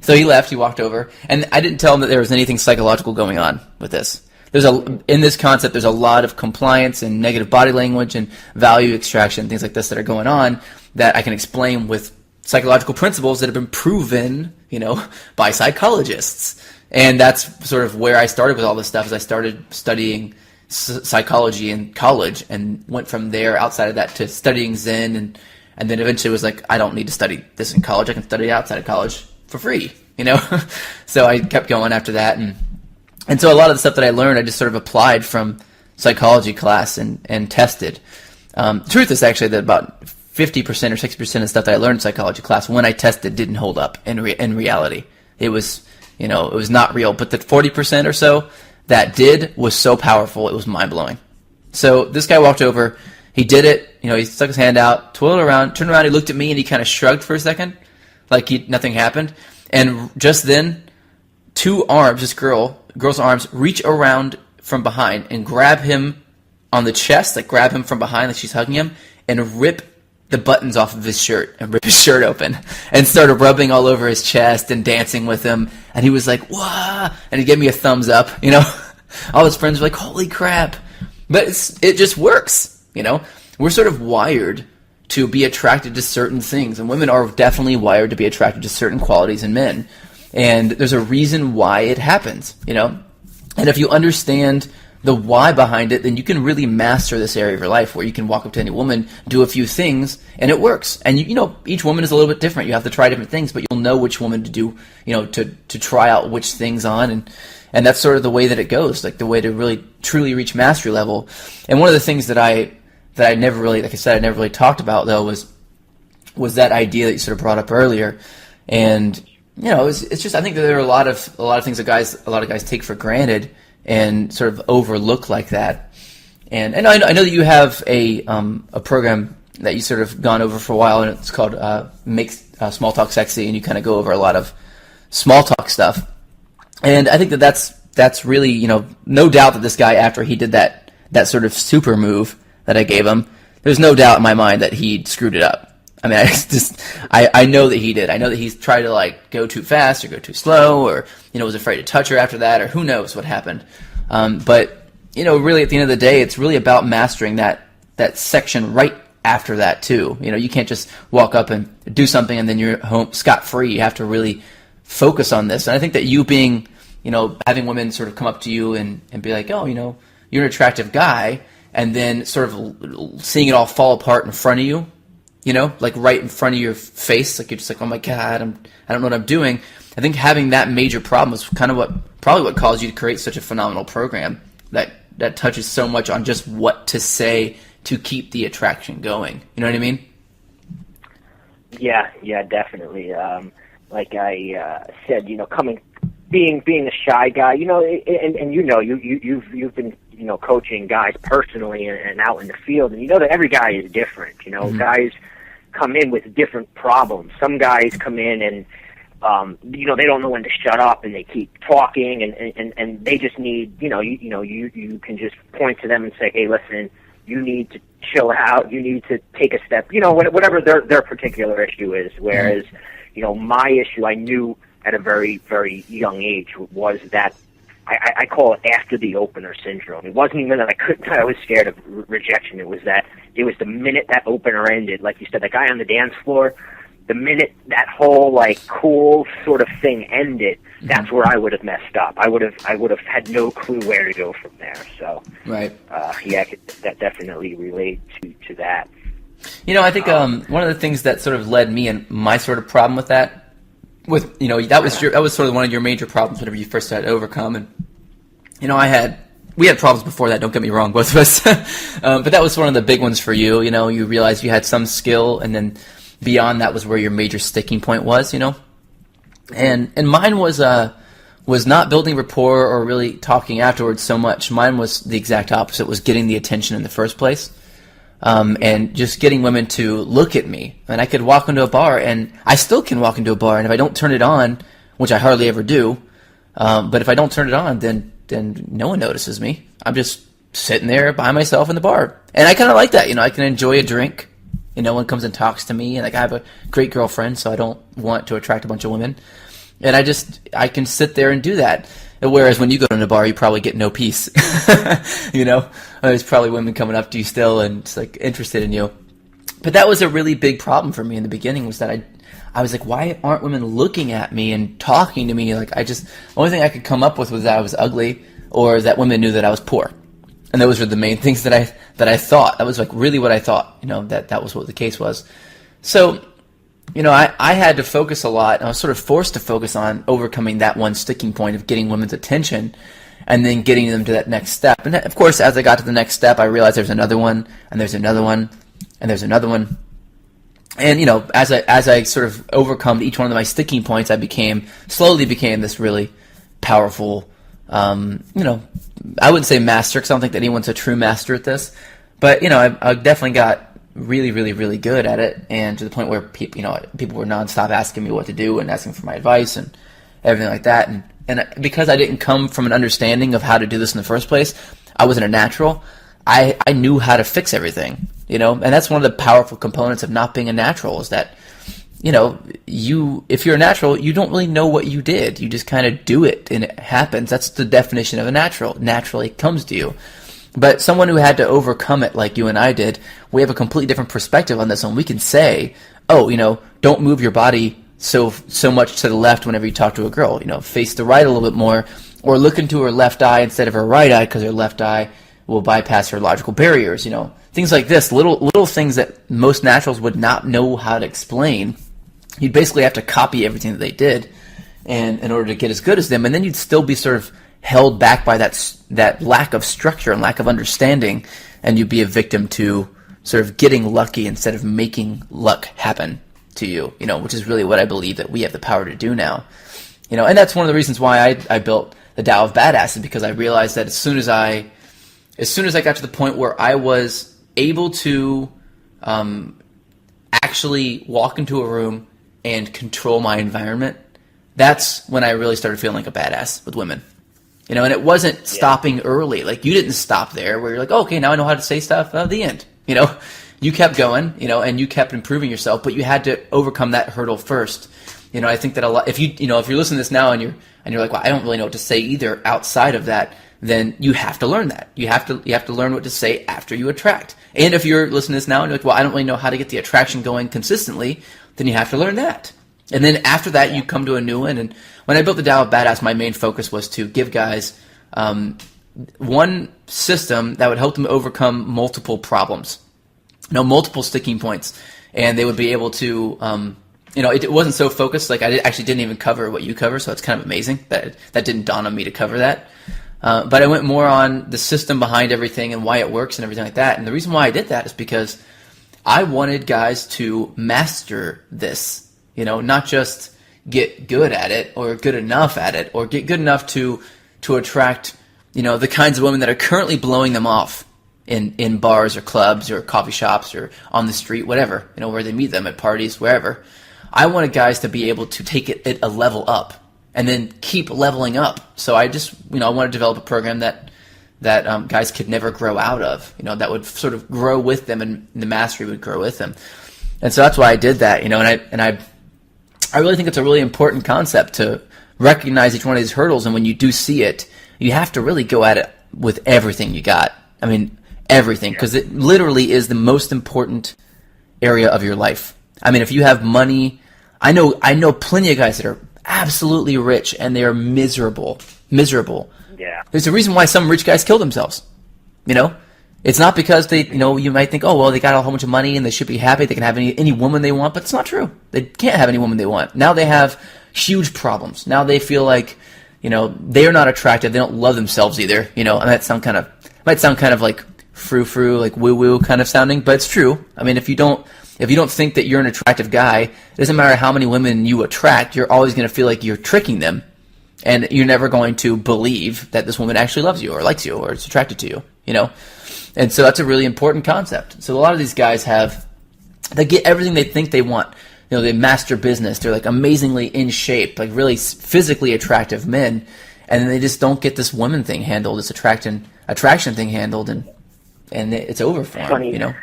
So he left, he walked over, and I didn't tell him that there was anything psychological going on with this. In this concept, there's a lot of compliance and negative body language and value extraction, things like this that are going on that I can explain with psychological principles that have been proven, by psychologists. And that's sort of where I started with all this stuff, is I started studying psychology in college and went from there outside of that to studying Zen, and then eventually was like, I don't need to study this in college, I can study it outside of college for free, So I kept going after that, and so a lot of the stuff that I learned, I just sort of applied from psychology class and tested. The truth is actually that about 50% or 60% of stuff that I learned in psychology class, when I tested, didn't hold up in reality. It was, it was not real. But the 40% or so that did was so powerful, it was mind-blowing. So this guy walked over, he did it, he stuck his hand out, twirled around, turned around, he looked at me, and he kind of shrugged for a second, like nothing happened. And just then, 2 arms, this girl's arms, reach around from behind and grab him on the chest, like grab him from behind, like she's hugging him, and rip the buttons off of his shirt and rip his shirt open and started rubbing all over his chest and dancing with him. And he was like, "Wah!" And he gave me a thumbs up, All his friends were like, "Holy crap." But it just works, We're sort of wired to be attracted to certain things, and women are definitely wired to be attracted to certain qualities in men. And there's a reason why it happens, And if you understand the why behind it, then you can really master this area of your life where you can walk up to any woman, do a few things, and it works. And each woman is a little bit different. You have to try different things, but you'll know which woman to do, to try out which things on, and that's sort of the way that it goes, like the way to really truly reach mastery level. And one of the things that I never really, like I said, I never really talked about though was that idea that you sort of brought up earlier. And it's just, I think that there are a lot of things that a lot of guys take for granted and sort of overlook like that. And I know that you have a program that you sort of gone over for a while, and it's called Make Small Talk Sexy, and you kind of go over a lot of small talk stuff. And I think that that's really, no doubt that this guy, after he did that sort of super move that I gave him, there's no doubt in my mind that he screwed it up. I mean, I know that he did. I know that he's tried to like go too fast or go too slow, or was afraid to touch her after that, or who knows what happened. But really at the end of the day, it's really about mastering that section right after that too. You can't just walk up and do something and then you're home scot-free. You have to really focus on this. And I think that you being, having women sort of come up to you and be like, oh, you're an attractive guy, and then sort of seeing it all fall apart in front of you, like right in front of your face, like you're just like, oh my God, I don't know what I'm doing. I think having that major problem is kind of probably what caused you to create such a phenomenal program that touches so much on just what to say to keep the attraction going. You know what I mean? Yeah, definitely. Like I said, being a shy guy, and you've been coaching guys personally and out in the field, and that every guy is different. Mm-hmm. Guys come in with different problems. Some guys come in and they don't know when to shut up, and they keep talking, and they just need you can just point to them and say, hey, listen, you need to chill out, you need to take a step, whatever their particular issue is. Whereas my issue, I knew at a very, very young age, was that I call it after the opener syndrome. It wasn't even that I was scared of rejection. It was the minute that opener ended, like you said, that guy on the dance floor, the minute that whole like cool sort of thing ended, that's where I would have messed up. I would have had no clue where to go from there. So, right. Yeah, I could definitely relate to that. I think one of the things that sort of led me and my sort of problem with that, that was sort of one of your major problems whenever you first started to overcome. And we had problems before that. Don't get me wrong, both of us. But that was one of the big ones for you. You realized you had some skill, and then beyond that was where your major sticking point was. And mine was not building rapport or really talking afterwards so much. Mine was the exact opposite. Was getting the attention in the first place. And just getting women to look at me. And I could walk into a bar, and I still can walk into a bar, and if I don't turn it on, which I hardly ever do, but if I don't turn it on, then no one notices me. I'm just sitting there by myself in the bar. And I kind of like that. I can enjoy a drink. No one comes and talks to me, and I have a great girlfriend, so I don't want to attract a bunch of women. And I can sit there and do that. Whereas when you go to a bar, you probably get no peace. There's probably women coming up to you still and it's like interested in you. But that was a really big problem for me in the beginning, was that I was like, why aren't women looking at me and talking to me? Like, the only thing I could come up with was that I was ugly, or that women knew that I was poor. And those were the main things that I thought. That was like really what I thought, that was what the case was. So, I had to focus a lot. I was sort of forced to focus on overcoming that one sticking point of getting women's attention and then getting them to that next step. And of course, as I got to the next step, I realized there's another one, and there's another one, and there's another one. And, as I sort of overcome each one of my sticking points, I slowly became this really powerful, I wouldn't say master, because I don't think that anyone's a true master at this. But, I definitely got really, really, really good at it, and to the point where people were nonstop asking me what to do and asking for my advice and everything like that. And because I didn't come from an understanding of how to do this in the first place, I wasn't a natural. I knew how to fix everything, and that's one of the powerful components of not being a natural, is that, if you're a natural, you don't really know what you did. You just kind of do it, and it happens. That's the definition of a natural. Naturally, it comes to you. But someone who had to overcome it like you and I did, we have a completely different perspective on this one. We can say, don't move your body so much to the left whenever you talk to a girl. Face the right a little bit more, or look into her left eye instead of her right eye, because her left eye will bypass her logical barriers. Things like this, little things that most naturals would not know how to explain. You'd basically have to copy everything that they did, and in order to get as good as them, and then you'd still be sort of held back by that lack of structure and lack of understanding, and you'd be a victim to sort of getting lucky instead of making luck happen to you, which is really what I believe that we have the power to do now. And that's one of the reasons why I built the Tao of Badass, is because I realized that as soon as I got to the point where I was able to actually walk into a room and control my environment, that's when I really started feeling like a badass with women. And it wasn't stopping early. Like, you didn't stop there where you're like, oh, okay, now I know how to say stuff, the end. You kept going, and you kept improving yourself, but you had to overcome that hurdle first. I think that a lot, if you're listening to this now and you're like, well, I don't really know what to say either outside of that, then you have to learn that. You have to learn what to say after you attract. And if you're listening to this now and you're like, well, I don't really know how to get the attraction going consistently, then you have to learn that. And then after that, you come to a new one. And when I built the Tao of Badass, my main focus was to give guys one system that would help them overcome multiple problems, multiple sticking points. And they would be able to, it wasn't so focused. Like, I actually didn't even cover what you cover, so it's kind of amazing that didn't dawn on me to cover that. But I went more on the system behind everything and why it works and everything like that. And the reason why I did that is because I wanted guys to master this. Not just get good at it or good enough at it or get good enough to attract, the kinds of women that are currently blowing them off in bars or clubs or coffee shops or on the street, whatever, where they meet them at parties, wherever. I wanted guys to be able to take it a level up and then keep leveling up. So I just, I want to develop a program that guys could never grow out of, that would sort of grow with them and the mastery would grow with them. And so that's why I did that, and I really think it's a really important concept to recognize each one of these hurdles, and when you do see it, you have to really go at it with everything you got. I mean, everything, because it literally is the most important area of your life. I mean, if you have money, I know plenty of guys that are absolutely rich and they're miserable. Miserable. Yeah. There's a reason why some rich guys kill themselves. You know? It's not because they, you know, you might think, oh, well, they got a whole bunch of money and they should be happy. They can have any woman they want, but it's not true. They can't have any woman they want. Now they have huge problems. Now they feel like, you know, they're not attractive. They don't love themselves either. You know, and that might sound kind of like frou-frou, like woo-woo kind of sounding, but it's true. I mean, if you don't think that you're an attractive guy, it doesn't matter how many women you attract, you're always going to feel like you're tricking them. And you're never going to believe that this woman actually loves you or likes you or is attracted to you, you know? And so that's a really important concept. So a lot of these guys they get everything they think they want. You know, they master business. They're like amazingly in shape, like really physically attractive men. And then they just don't get this woman thing handled, this attraction thing handled, and it's over for them, you know?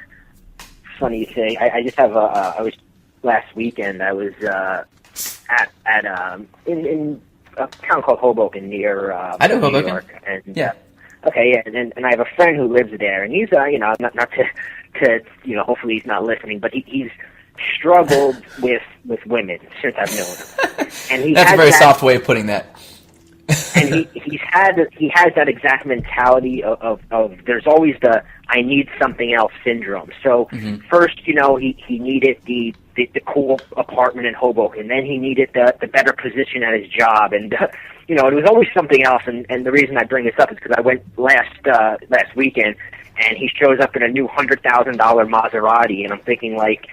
Funny you say. I just have I was last weekend. I was in a town called Hoboken near I know New Hoboken. York, and yeah. Okay, yeah, and I have a friend who lives there, and he's you know, not to you know, hopefully he's not listening, but he's struggled with women since I've known him, and he that's a very soft way of putting that. And he has that exact mentality of there's always the I need something else syndrome. So first, you know, he needed the cool apartment in Hoboken, then he needed the better position at his job, and you know, it was always something else. And the reason I bring this up is because I went last weekend, and he shows up in a new $100,000 Maserati, and I'm thinking like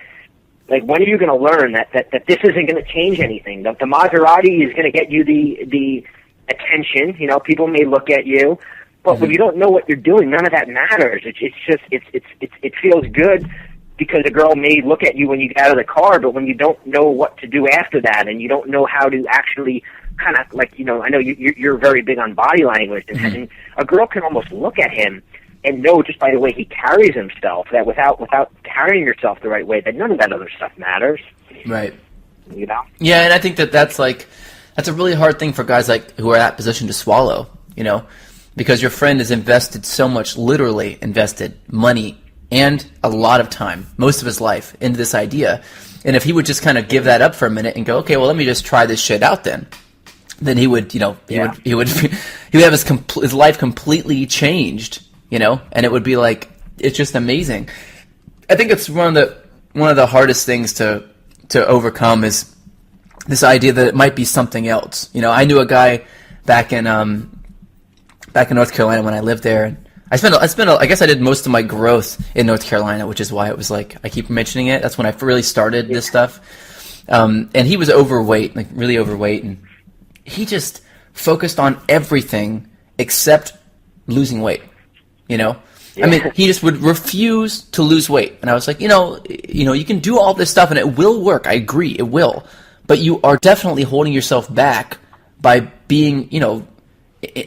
when are you going to learn that this isn't going to change anything? The Maserati is going to get you the attention. You know, people may look at you, but when you don't know what you're doing, none of that matters. It feels good because a girl may look at you when you get out of the car, but when you don't know what to do after that, and you don't know how to actually kind of like, you know, I know you're very big on body language, and a girl can almost look at him and know just by the way he carries himself that without carrying yourself the right way, that none of that other stuff matters. Right. You know? Yeah, and I think that's a really hard thing for guys like who are in that position to swallow, you know, because your friend has invested so much, literally invested money and a lot of time, most of his life, into this idea. And if he would just kind of give that up for a minute and go, okay, well, let me just try this shit out then he would, you know, he would have his life completely changed, you know, and it would be like, it's just amazing. I think it's one of the hardest things to overcome is this idea that it might be something else. You know, I knew a guy back in North Carolina when I lived there, and I guess I did most of my growth in North Carolina, which is why it was like I keep mentioning it. That's when I really started this stuff. And he was overweight, like really overweight, and he just focused on everything except losing weight. You know, I mean, he just would refuse to lose weight, and I was like, you know, you can do all this stuff, and it will work. I agree, it will, but you are definitely holding yourself back by being, you know,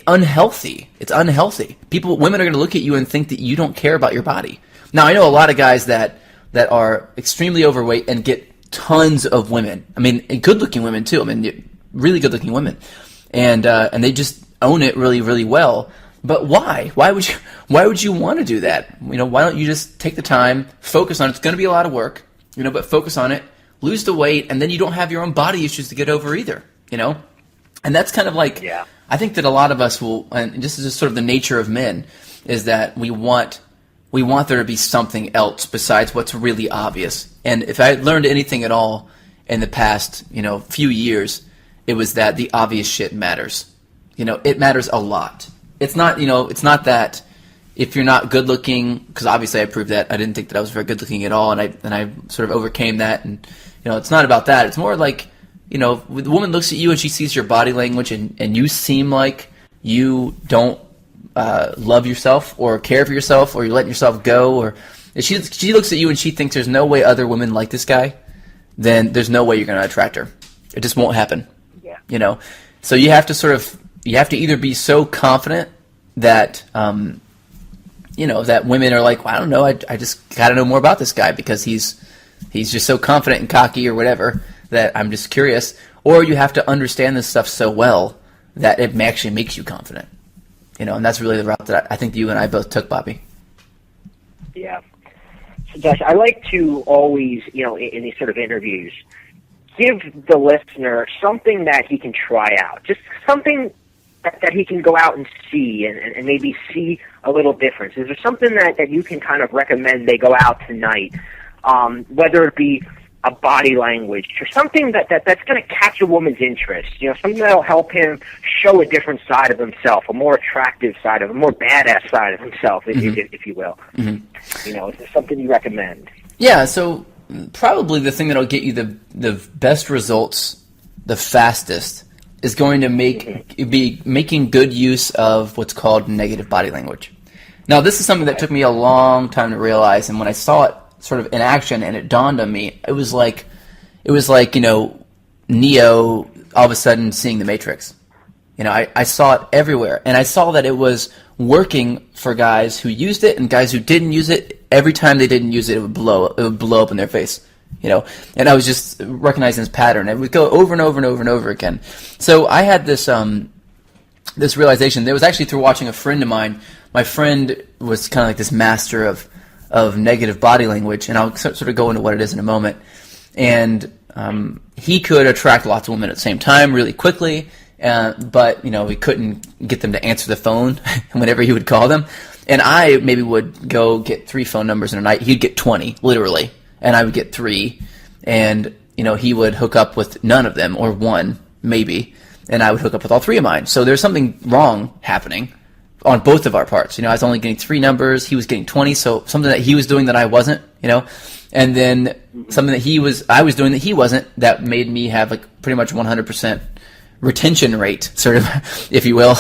unhealthy. It's unhealthy. Women are going to look at you and think that you don't care about your body. Now, I know a lot of guys that are extremely overweight and get tons of women. I mean, good-looking women too. I mean, really good-looking women, and they just own it really, really well. But why? Why would you want to do that? You know, why don't you just take the time, focus on it? It's going to be a lot of work, you know, but focus on it, lose the weight, and then you don't have your own body issues to get over either, you know? And that's kind of like, I think that a lot of us will, and this is just sort of the nature of men, is that we want there to be something else besides what's really obvious. And if I learned anything at all in the past, you know, few years, it was that the obvious shit matters. You know, it matters a lot. It's not, you know, it's not that if you're not good looking, because obviously I proved that I didn't think that I was very good looking at all, and I sort of overcame that, and you know, it's not about that. It's more like, you know, the woman looks at you and she sees your body language, and you seem like you don't love yourself or care for yourself, or you're letting yourself go, or if she looks at you and she thinks there's no way other women like this guy, then there's no way you're going to attract her. It just won't happen. Yeah. You know, so you have to either be so confident that you know, that women are like, well, I don't know, I just got to know more about this guy because he's just so confident and cocky or whatever that I'm just curious, or you have to understand this stuff so well that it actually makes you confident. You know, and that's really the route that I think you and I both took, Bobby. Yeah. So, Josh, I like to always, you know, in these sort of interviews, give the listener something that he can try out, just something that he can go out and see and maybe see a little difference? Is there something that you can kind of recommend they go out tonight, whether it be a body language or something that's going to catch a woman's interest, something that'll help him show a different side of himself, a more attractive side of a more badass side of himself, if you will. Is there something you recommend? Yeah, so probably the thing that'll get you the best results the fastest is going to be making good use of what's called negative body language. Now, this is something that took me a long time to realize, and when I saw it sort of in action and it dawned on me, it was like Neo all of a sudden seeing the Matrix. I saw it everywhere, and I saw that it was working for guys who used it and guys who didn't use it. Every time they didn't use it, it would blow up in their face. And I was just recognizing this pattern. It would go over and over and over and over again. So I had this this realization. It was actually through watching a friend of mine. My friend was kind of like this master of negative body language, and I'll sort of go into what it is in a moment. And he could attract lots of women at the same time really quickly, but we couldn't get them to answer the phone whenever he would call them. And I maybe would go get 3 phone numbers in a night. He'd get 20, literally, and I would get 3. And he would hook up with none of them, or 1 maybe, and I would hook up with all 3 of mine. So there's something wrong happening on both of our parts. I was only getting 3 numbers, he was getting 20, so something that he was doing that I wasn't, and then something that I was doing that he wasn't, that made me have like pretty much 100% retention rate, sort of, if you will,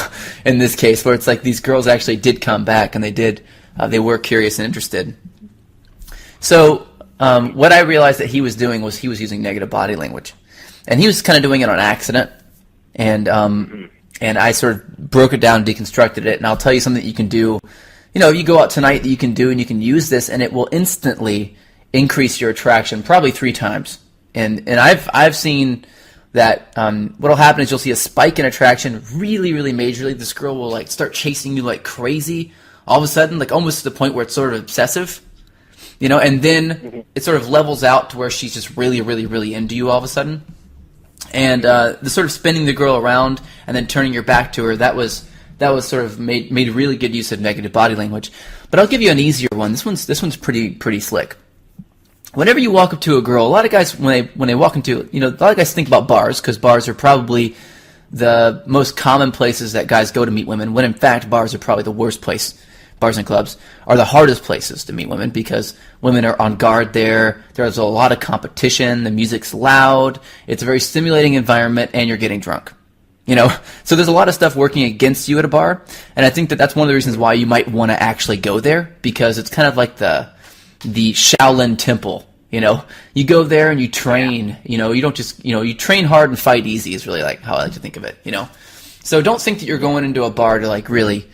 in this case, where it's like these girls actually did come back and they were curious and interested. So what I realized that he was doing was he was using negative body language, and he was kind of doing it on accident, and I sort of broke it down, deconstructed it, and I'll tell you something that you can do. You go out tonight that you can do, and you can use this, and it will instantly increase your attraction probably 3 times. And I've seen that what'll happen is you'll see a spike in attraction really, really majorly. This girl will like start chasing you like crazy all of a sudden, like almost to the point where it's sort of obsessive, and then it sort of levels out to where she's just really, really, really into you all of a sudden. And the sort of spinning the girl around and then turning your back to her, that was sort of made really good use of negative body language. But I'll give you an easier one. This one's pretty slick. Whenever you walk up to a girl, a lot of guys when they walk into, a lot of guys think about bars, because bars are probably the most common places that guys go to meet women, when in fact bars are probably the worst place. Bars and clubs are the hardest places to meet women because women are on guard there. There's a lot of competition. The music's loud. It's a very stimulating environment, and you're getting drunk. So there's a lot of stuff working against you at a bar, and I think that that's one of the reasons why you might want to actually go there, because it's kind of like the Shaolin temple. You go there and you train. You don't just you train hard and fight easy is really like how I like to think of it. So don't think that you're going into a bar to like really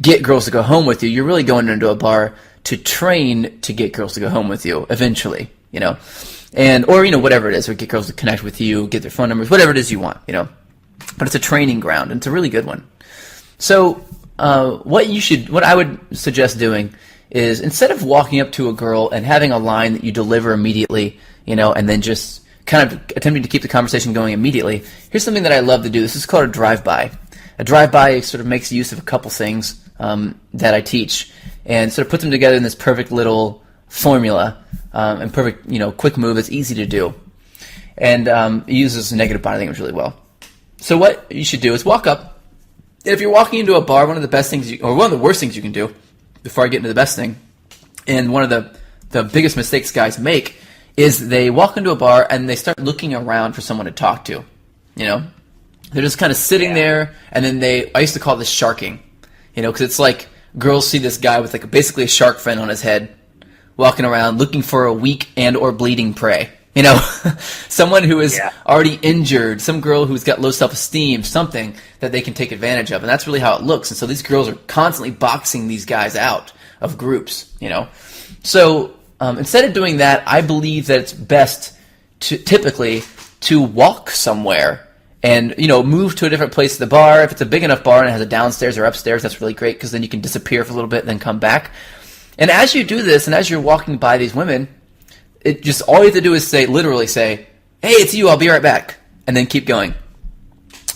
get girls to go home with you. You're really going into a bar to train to get girls to go home with you eventually, and or whatever it is, or get girls to connect with you, get their phone numbers, whatever it is you want, but it's a training ground, and it's a really good one. So what I would suggest doing is, instead of walking up to a girl and having a line that you deliver immediately, and then just kind of attempting to keep the conversation going immediately, here's something that I love to do. This is called a drive-by. A drive-by sort of makes use of a couple things that I teach, and sort of puts them together in this perfect little formula, and perfect, quick move that's easy to do. And it uses negative body language really well. So what you should do is walk up. If you're walking into a bar, one of the best things, or one of the worst things you can do, before I get into the best thing, and one of the biggest mistakes guys make, is they walk into a bar and they start looking around for someone to talk to. They're just kind of sitting there, and then I used to call this sharking, because it's like girls see this guy with like basically a shark fin on his head, walking around looking for a weak and or bleeding prey. Someone who is already injured, some girl who's got low self-esteem, something that they can take advantage of, and that's really how it looks. And so these girls are constantly boxing these guys out of groups, So instead of doing that, I believe that it's best typically to walk somewhere and move to a different place at the bar. If it's a big enough bar and it has a downstairs or upstairs, that's really great, because then you can disappear for a little bit and then come back. And as you do this, and as you're walking by these women, all you have to do is literally say, hey, it's you, I'll be right back, and then keep going.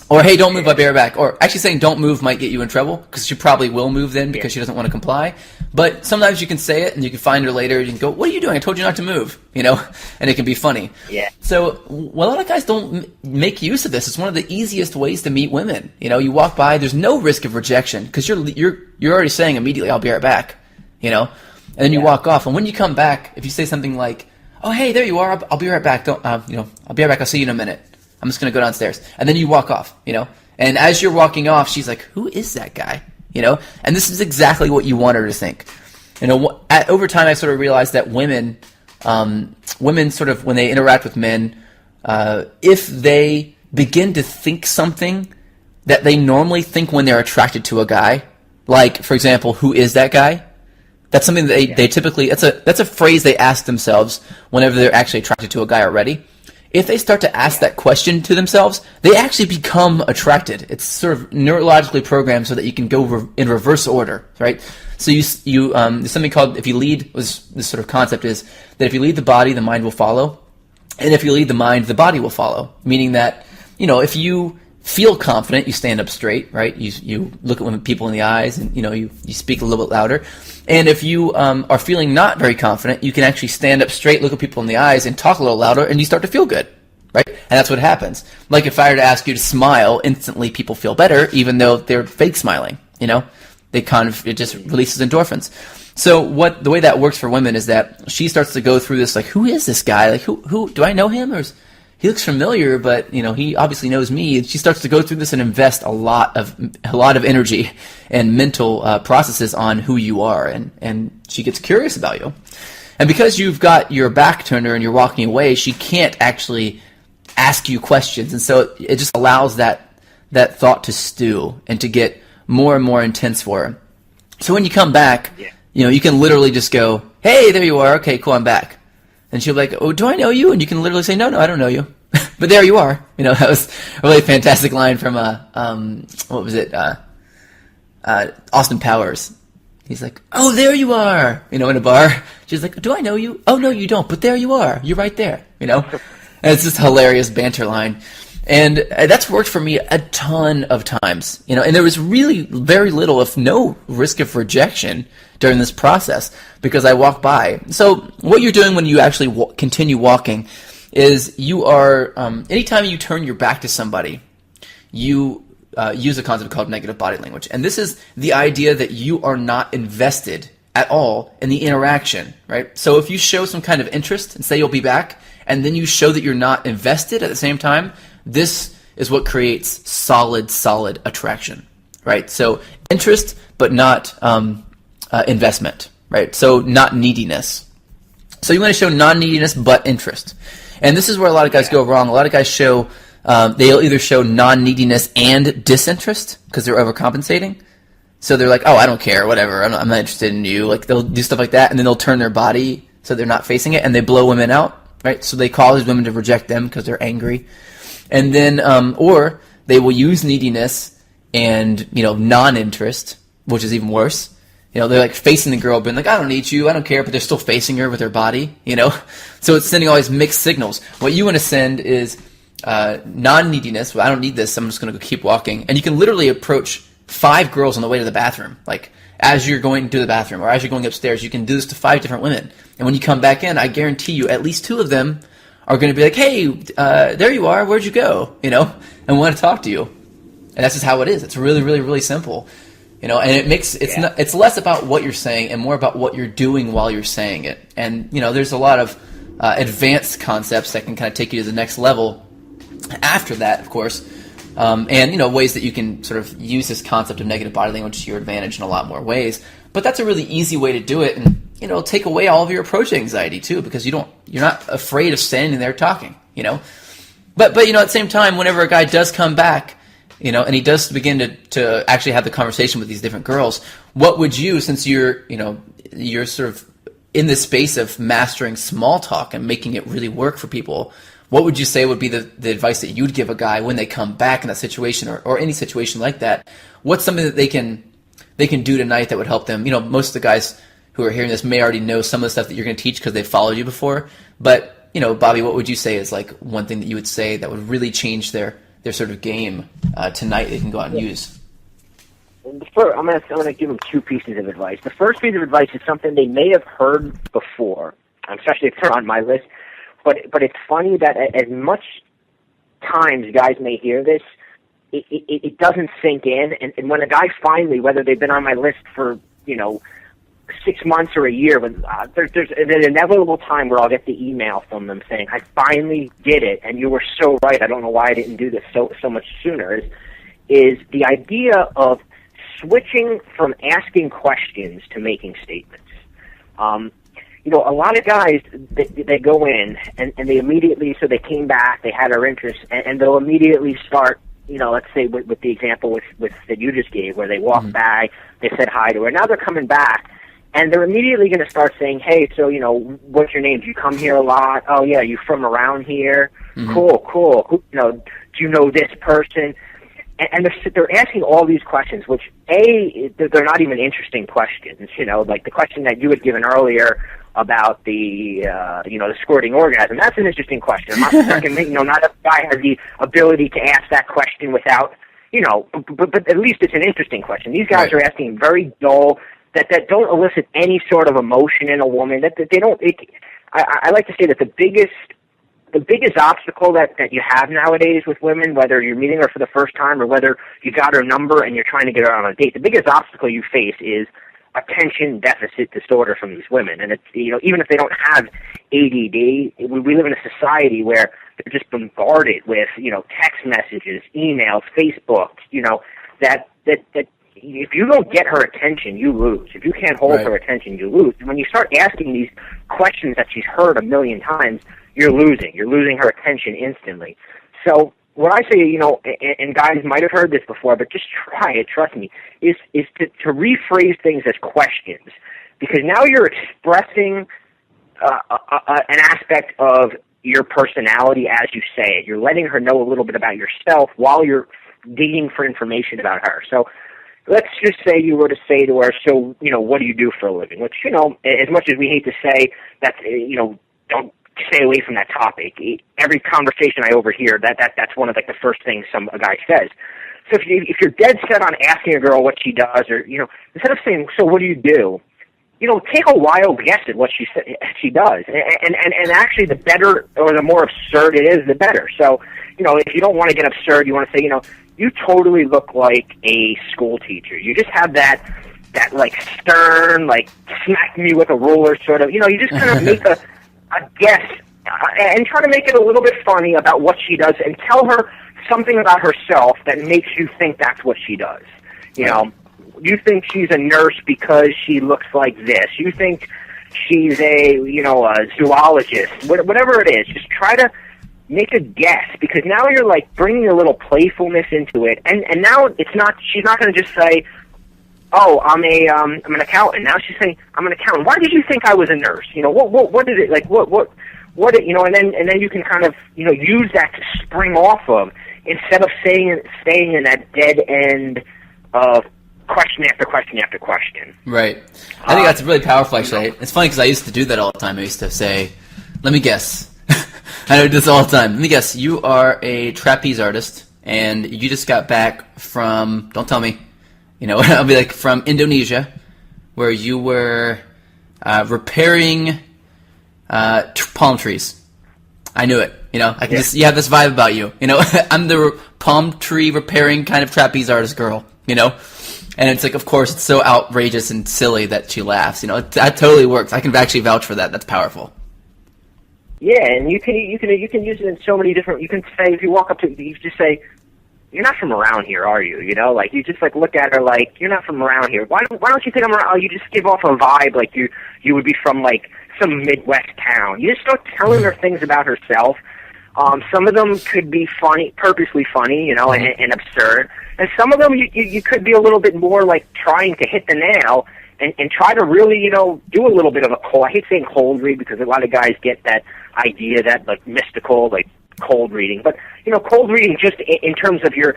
Or, hey, don't move, I'll be right back. Or actually saying don't move might get you in trouble because she probably will move then because she doesn't want to comply. But sometimes you can say it and you can find her later and you can go, what are you doing? I told you not to move, and it can be funny. Yeah. So a lot of guys don't make use of this. It's one of the easiest ways to meet women. You walk by, there's no risk of rejection because you're already saying immediately, I'll be right back, and then you walk off. And when you come back, if you say something like, oh, hey, there you are, I'll be right back. I'll be right back. I'll see you in a minute. I'm just going to go downstairs. And then you walk off, And as you're walking off, she's like, who is that guy? And this is exactly what you want her to think. Over time, I sort of realized that women sort of, when they interact with men, if they begin to think something that they normally think when they're attracted to a guy, like, for example, who is that guy? That's something that they typically, that's a phrase they ask themselves whenever they're actually attracted to a guy already. If they start to ask that question to themselves, they actually become attracted. It's sort of neurologically programmed so that you can go in reverse order, right? So there's something called, this sort of concept is that if you lead the body, the mind will follow. And if you lead the mind, the body will follow. Meaning that, if you feel confident, you stand up straight, right? You look at people in the eyes and, you speak a little bit louder. And if you are feeling not very confident, you can actually stand up straight, look at people in the eyes, and talk a little louder, and you start to feel good, right? And that's what happens. Like if I were to ask you to smile, instantly people feel better, even though they're fake smiling, it just releases endorphins. So the way that works for women is that she starts to go through this, like, who is this guy? Like, who do I know him? Or he looks familiar, but he obviously knows me. And she starts to go through this and invest a lot of energy and mental processes on who you are, and she gets curious about you. And because you've got your back turned to her and you're walking away, she can't actually ask you questions, and so it just allows that thought to stew and to get more and more intense for her. So when you come back, you can literally just go, hey, there you are. Okay, cool, I'm back. And she'll be like, oh, do I know you? And you can literally say, no, I don't know you. But there you are. That was a really fantastic line from, what was it? Austin Powers. He's like, oh, there you are, in a bar. She's like, do I know you? Oh, no, you don't, but there you are. You're right there, And it's just a hilarious banter line. And that's worked for me a ton of times, and there was really very little, if no risk of rejection during this process because I walk by. So what you're doing when you actually continue walking is you are, anytime you turn your back to somebody, you use a concept called negative body language. And this is the idea that you are not invested at all in the interaction, right? So if you show some kind of interest and say you'll be back, and then you show that you're not invested at the same time, this is what creates solid attraction, right? So interest, but not investment, right? So not neediness. So you want to show non-neediness, but interest. And this is where a lot of guys go wrong. A lot of guys show, they'll either show non-neediness and disinterest because they're overcompensating. So they're like, oh, I don't care, whatever, I'm not interested in you. Like they'll do stuff like that, and then they'll turn their body so they're not facing it, and they blow women out, right? So they cause women to reject them because they're angry. And then, or they will use neediness and, non-interest, which is even worse. They're like facing the girl, being like, I don't need you, I don't care, but they're still facing her with their body, So it's sending all these mixed signals. What you want to send is non-neediness. Well, I don't need this, I'm just going to go keep walking. And you can literally approach 5 girls on the way to the bathroom. Like, as you're going to the bathroom or as you're going upstairs, you can do this to 5 different women. And when you come back in, I guarantee you at least 2 of them are going to be like, hey, there you are, where'd you go? And want to talk to you. And that's just how it is. It's really, really, really simple. And it's less about what you're saying and more about what you're doing while you're saying it. And, there's a lot of advanced concepts that can kind of take you to the next level after that, of course. And, ways that you can sort of use this concept of negative body language to your advantage in a lot more ways. But that's a really easy way to do it. And, take away all of your approach anxiety too, because you're not afraid of standing there talking, But at the same time, whenever a guy does come back, and he does begin to actually have the conversation with these different girls, what would you, since you're sort of in this space of mastering small talk and making it really work for people, what would you say would be the advice that you'd give a guy when they come back in that situation or any situation like that? What's something that they can do tonight that would help them? Most of the guys who are hearing this may already know some of the stuff that you're going to teach because they've followed you before. But Bobby, what would you say is like one thing that you would say that would really change their sort of game tonight they can go out and use? I'm gonna give them two pieces of advice. The first piece of advice is something they may have heard before, especially if they're on my list. But it's funny that as much times guys may hear this, it doesn't sink in. And when a guy finally, whether they've been on my list for 6 months or a year, there's an inevitable time where I'll get the email from them saying, "I finally did it, and you were so right. I don't know why I didn't do this so much sooner." Is the idea of switching from asking questions to making statements. A lot of guys, they go in and they immediately, so they came back, they had our interest, and they'll immediately start, let's say with the example with that you just gave, where they walked by, they said hi to her. Now they're coming back, and they're immediately going to start saying, "Hey, so, what's your name? Do you come here a lot? Oh, yeah, you from around here? Mm-hmm. Cool. Do you know this person?" And they're asking all these questions, which, they're not even interesting questions, like the question that you had given earlier about the squirting orgasm. That's an interesting question. I'm not saying, not every guy has the ability to ask that question without, but at least it's an interesting question. These guys are asking very dull, that don't elicit any sort of emotion in a woman, that they don't, I like to say that the biggest obstacle that you have nowadays with women, whether you're meeting her for the first time or whether you got her number and you're trying to get her on a date, the biggest obstacle you face is attention deficit disorder from these women. And it's, even if they don't have ADD, we live in a society where they're just bombarded with, text messages, emails, Facebook, that if you don't get her attention, you lose. If you can't hold her attention, you lose. And when you start asking these questions that she's heard a million times, you're losing. You're losing her attention instantly. So what I say, and guys might have heard this before, but just try it, trust me, is to rephrase things as questions. Because now you're expressing an aspect of your personality as you say it. You're letting her know a little bit about yourself while you're digging for information about her. So let's just say you were to say to her, "So, what do you do for a living?" Which, as much as we hate to say that, don't stay away from that topic. Every conversation I overhear, that's one of the first things a guy says. So if you're dead set on asking a girl what she does, or instead of saying, "So what do you do?" Take a wild guess at what she does, and actually the better or the more absurd it is, the better. So if you don't want to get absurd, you want to say, "You totally look like a school teacher. You just have that stern, smack me with a ruler sort of." You just kind of make a guess and try to make it a little bit funny about what she does, and tell her something about herself that makes you think that's what she does. You think she's a nurse because she looks like this. You think she's a zoologist. Whatever it is, just try to make a guess, because now you're bringing a little playfulness into it, and now she's not going to just say, "Oh, I'm an accountant." Now she's saying, "I'm an accountant. Why did you think I was a nurse? What did it and then you can kind of use that to spring off of, instead of staying in that dead end of question after question after question. Right. I think that's really powerful, actually. It's funny because I used to do that all the time. I used to say, "Let me guess." I do this all the time. "Let me guess, you are a trapeze artist, and you just got back from," don't tell me, I'll be like, "from Indonesia, where you were repairing palm trees." I knew it. I can just, you have this vibe about you. I'm the palm tree repairing kind of trapeze artist girl, And it's of course, it's so outrageous and silly that she laughs. That totally works. I can actually vouch for that. That's powerful. Yeah, and you can use it in so many different. You can say, if you walk up to, you just say, "You're not from around here, are you?" You just look at her like, "You're not from around here. Why don't you think I'm around?" Oh, you just give off a vibe like you would be from some Midwest town. You just start telling her things about herself. Some of them could be funny, purposely funny, and absurd. And some of them you could be a little bit more trying to hit the nail and try to really, do a little bit of a cold. I hate saying cold read, because a lot of guys get that idea that mystical, cold reading. But cold reading just in terms of you're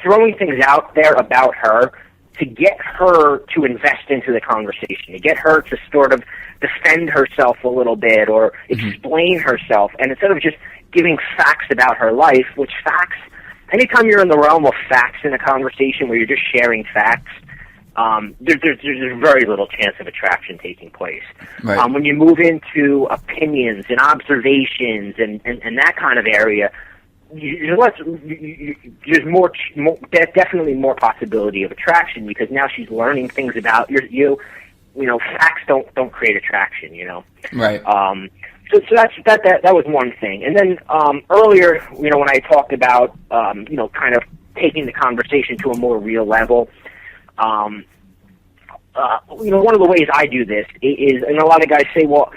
throwing things out there about her, to get her to invest into the conversation, to get her to sort of defend herself a little bit or explain herself. And instead of just giving facts about her life, which facts, anytime you're in the realm of facts in a conversation where you're just sharing facts, there's very little chance of attraction taking place. Right. When you move into opinions and observations and that kind of area, there's definitely more possibility of attraction, because now she's learning things about you. You know, facts don't create attraction. You know, right. So that was one thing. And then earlier, you know, when I talked about you know, kind of taking the conversation to a more real level, you know, one of the ways I do this is, and a lot of guys say, well,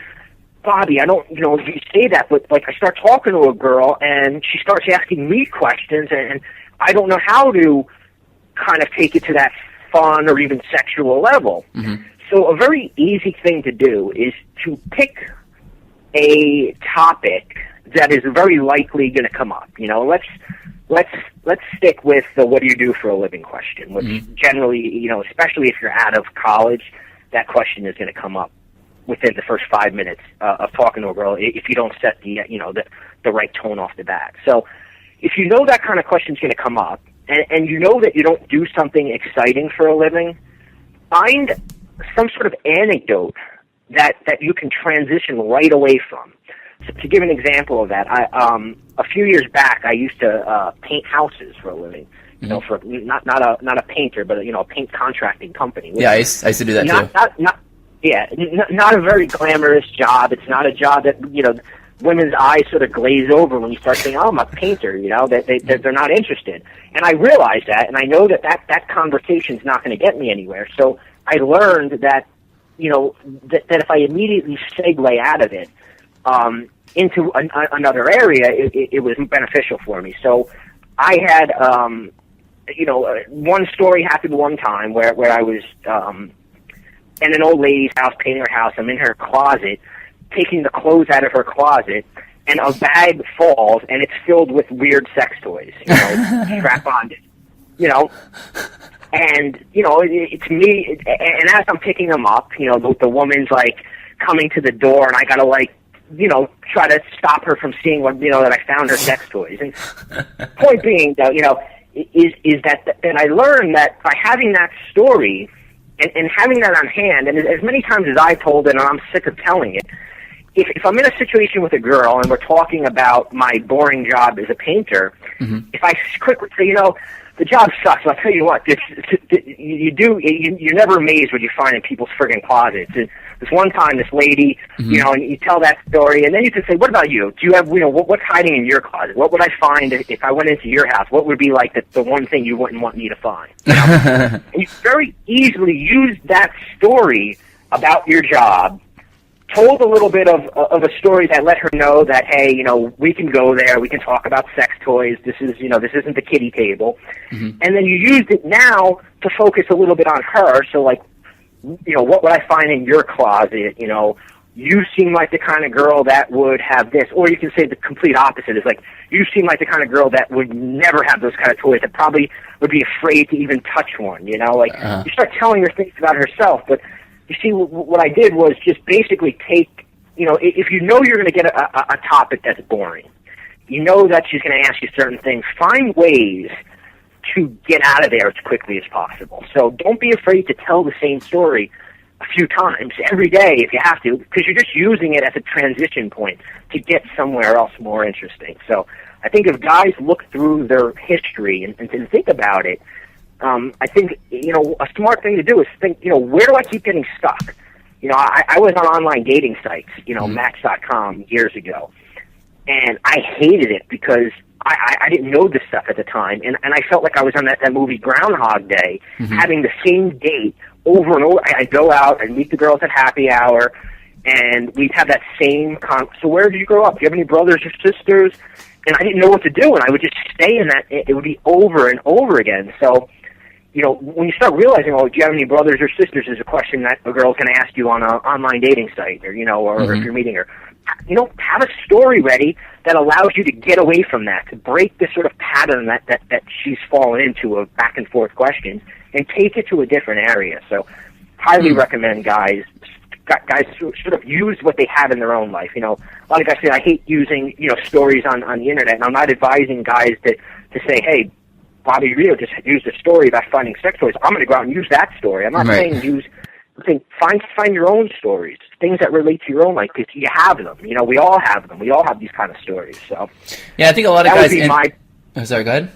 Bobby, I don't, you know, you say that, but like I start talking to a girl and she starts asking me questions, and I don't know how to kind of take it to that fun or even sexual level. Mm-hmm. So a very easy thing to do is to pick a topic that is very likely going to come up. You know, let's stick with the "what do you do for a living" question, which generally, you know, especially if you're out of college, that question is going to come up within the first 5 minutes of talking to a girl if you don't set the you know, the right tone off the bat. So if you know that kind of question is going to come up, and you know that you don't do something exciting for a living, find some sort of anecdote that you can transition right away from. So to give an example of that, a few years back, I used to paint houses for a living. You know, for not a painter, but you know, a paint contracting company. Yeah, I used to do that too. Not a very glamorous job. It's not a job that, you know, women's eyes sort of glaze over when you start saying, "Oh, I'm a painter." You know, that they're not interested. And I realize that, and I know that conversation's not going to get me anywhere. So I learned that, you know, that if I immediately segue out of it into another area, it was beneficial for me. So I had, you know, one story happened one time where I was in an old lady's house, painting her house. I'm in her closet, taking the clothes out of her closet, and a bag falls, and it's filled with weird sex toys, you know, strap-on, you know. And, you know, it's me, and as I'm picking them up, you know, the woman's, like, coming to the door, and I gotta, like, you know, try to stop her from seeing what, you know, that I found her sex toys. And point being, though, you know, is that I learned that by having that story and having that on hand, and as many times as I've told it, and I'm sick of telling it, if I'm in a situation with a girl and we're talking about my boring job as a painter, if I quickly say, you know, the job sucks, I'll tell you what, you're never amazed what you find in people's friggin' closets. This one time, this lady, you know, and you tell that story, and then you can say, what about you? Do you have, you know, what's hiding in your closet? What would I find if I went into your house? What would be like the one thing you wouldn't want me to find? You know? And you very easily use that story about your job, told a little bit of a story that let her know that, hey, you know, we can go there, we can talk about sex toys, this is, you know, this isn't the kiddie table. And then you used it now to focus a little bit on her, so like, you know, what would I find in your closet? You know, you seem like the kind of girl that would have this. Or you can say the complete opposite. Is like, you seem like the kind of girl that would never have those kind of toys, that probably would be afraid to even touch one, you know? Like, you start telling her things about herself. But you see, what I did was just basically take, you know, if you know you're going to get a topic that's boring, you know that she's going to ask you certain things, find ways to get out of there as quickly as possible. So don't be afraid to tell the same story a few times every day if you have to, because you're just using it as a transition point to get somewhere else more interesting. So I think if guys look through their history and think about it, I think, you know, a smart thing to do is think, you know, where do I keep getting stuck? You know, I was on online dating sites, you know, Match.com years ago, and I hated it because I didn't know this stuff at the time, and I felt like I was on that movie Groundhog Day, having the same date over and over. I'd go out and meet the girls at happy hour, and we'd have that same so where did you grow up? Do you have any brothers or sisters? And I didn't know what to do, and I would just stay in that. It would be over and over again. So, you know, when you start realizing, oh, do you have any brothers or sisters, is a question that a girl's going to ask you on an online dating site, or, you know, or if you're meeting her. You know, have a story ready that allows you to get away from that, to break this sort of pattern that she's fallen into of back and forth questions, and take it to a different area. So highly recommend guys sort of use what they have in their own life. You know, a lot of guys say, I hate using, you know, stories on the internet, and I'm not advising guys to say, hey, Bobby Rio just used a story about finding sex toys. I'm going to go out and use that story. I'm not saying find your own stories, things that relate to your own life, because you have them. You know, we all have them. We all have these kind of stories. So yeah, I think a lot of guys. Oh, sorry, go ahead.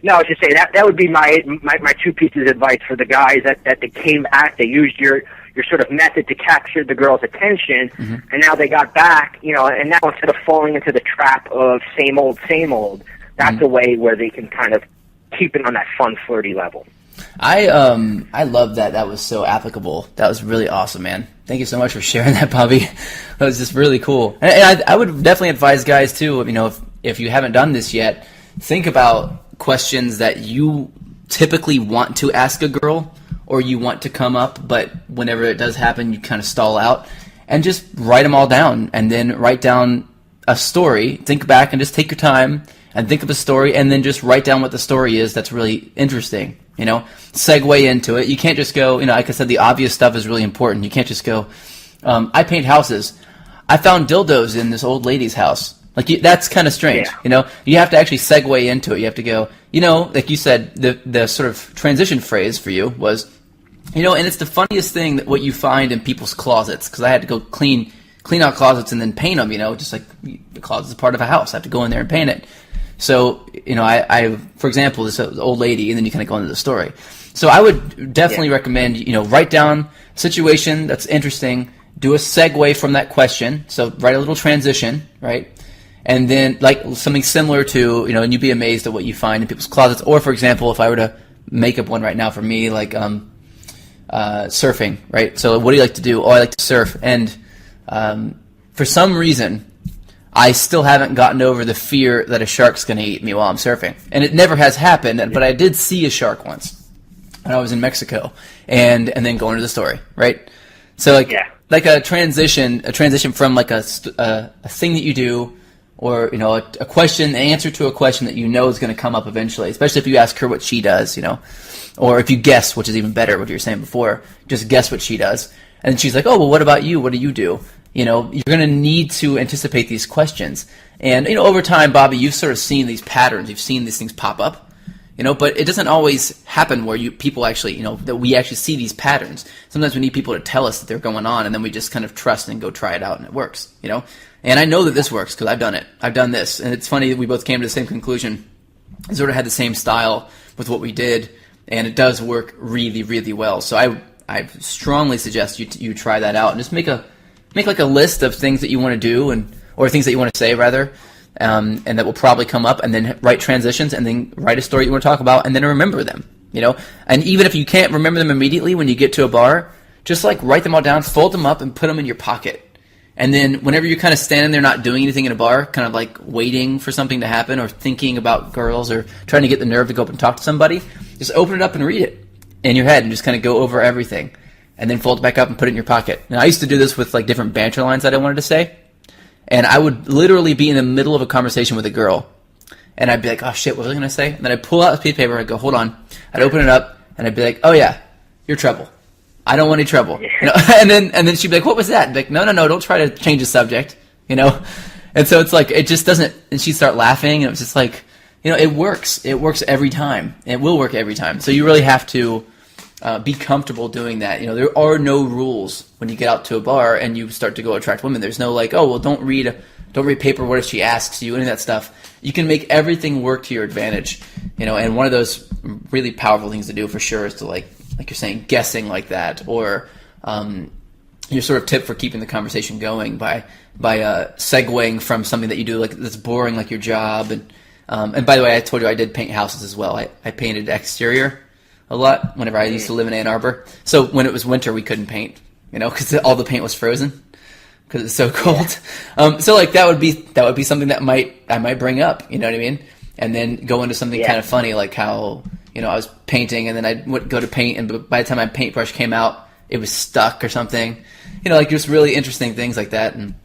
No, I was just saying that would be my two pieces of advice for the guys that they came back, they used your sort of method to capture the girl's attention, and now they got back, you know, and now instead of falling into the trap of same old, that's a way where they can kind of keep it on that fun, flirty level. I love that. That was so applicable. That was really awesome, man. Thank you so much for sharing that, Bobby. That was just really cool. And I would definitely advise guys too, you know, if you haven't done this yet, think about questions that you typically want to ask a girl or you want to come up, but whenever it does happen, you kind of stall out, and just write them all down, and then write down a story. Think back and just take your time and think of a story, and then just write down what the story is that's really interesting. You know, segue into it. You can't just go, you know, like I said, the obvious stuff is really important. You can't just go, I paint houses. I found dildos in this old lady's house. Like, that's kind of strange, you know? You have to actually segue into it. You have to go, you know, like you said, the sort of transition phrase for you was, you know, and it's the funniest thing that what you find in people's closets, because I had to go clean out closets and then paint them, you know, just like the closet is part of a house. I have to go in there and paint it. So, you know, I for example, this old lady, and then you kind of go into the story. So I would definitely recommend, you know, write down a situation that's interesting, do a segue from that question. So write a little transition, right? And then, like, something similar to, you know, and you'd be amazed at what you find in people's closets. Or, for example, if I were to make up one right now for me, like surfing, right? So what do you like to do? Oh, I like to surf. And for some reason, I still haven't gotten over the fear that a shark's going to eat me while I'm surfing. And it never has happened, but I did see a shark once when I was in Mexico. And then go into the story, right? So, like a transition from, like, a thing that you do, or, you know, a question, an answer to a question that you know is going to come up eventually, especially if you ask her what she does, you know, or if you guess, which is even better, what you were saying before, just guess what she does. And she's like, oh, well, what about you? What do you do? You know, you're going to need to anticipate these questions. And, you know, over time, Bobby, you've sort of seen these patterns. You've seen these things pop up, you know, but it doesn't always happen where people actually, you know, that we actually see these patterns. Sometimes we need people to tell us that they're going on, and then we just kind of trust and go try it out, and it works, you know. And I know that this works because I've done it. I've done this. And it's funny that we both came to the same conclusion. We sort of had the same style with what we did, and it does work really, really well. So I strongly suggest you try that out and just make like a list of things that you want to do, or things that you want to say, rather, and that will probably come up, and then write transitions, and then write a story you want to talk about, and then remember them, you know. And even if you can't remember them immediately when you get to a bar, just like write them all down, fold them up, and put them in your pocket. And then whenever you're kind of standing there not doing anything in a bar, kind of like waiting for something to happen, or thinking about girls, or trying to get the nerve to go up and talk to somebody, just open it up and read it in your head and just kind of go over everything. And then fold it back up and put it in your pocket. Now, I used to do this with, like, different banter lines that I wanted to say. And I would literally be in the middle of a conversation with a girl. And I'd be like, oh, shit, what was I going to say? And then I'd pull out a piece of paper and I'd go, hold on. I'd open it up and I'd be like, oh, yeah, you're trouble. I don't want any trouble. You know? and then she'd be like, what was that? I'd be like, no, don't try to change the subject, you know? And so it's like, it just doesn't, and she'd start laughing, and it was just like, you know, it works. It works every time. It will work every time. So you really have to be comfortable doing that. You know, there are no rules when you get out to a bar and you start to go attract women. There's no like, oh, well, don't read paper. What if she asks you? Any of that stuff. You can make everything work to your advantage. You know, and one of those really powerful things to do for sure is to like you're saying, guessing like that, or your sort of tip for keeping the conversation going by segueing from something that you do like that's boring, like your job. And by the way, I told you I did paint houses as well. I painted exterior a lot whenever I used to live in Ann Arbor. So when it was winter, we couldn't paint, you know, because all the paint was frozen because it's so cold. So like that would be something that I might bring up, you know what I mean? And then go into something kind of funny, like how, you know, I was painting and then I would go to paint, and by the time my paintbrush came out, it was stuck or something. You know, like just really interesting things like that. And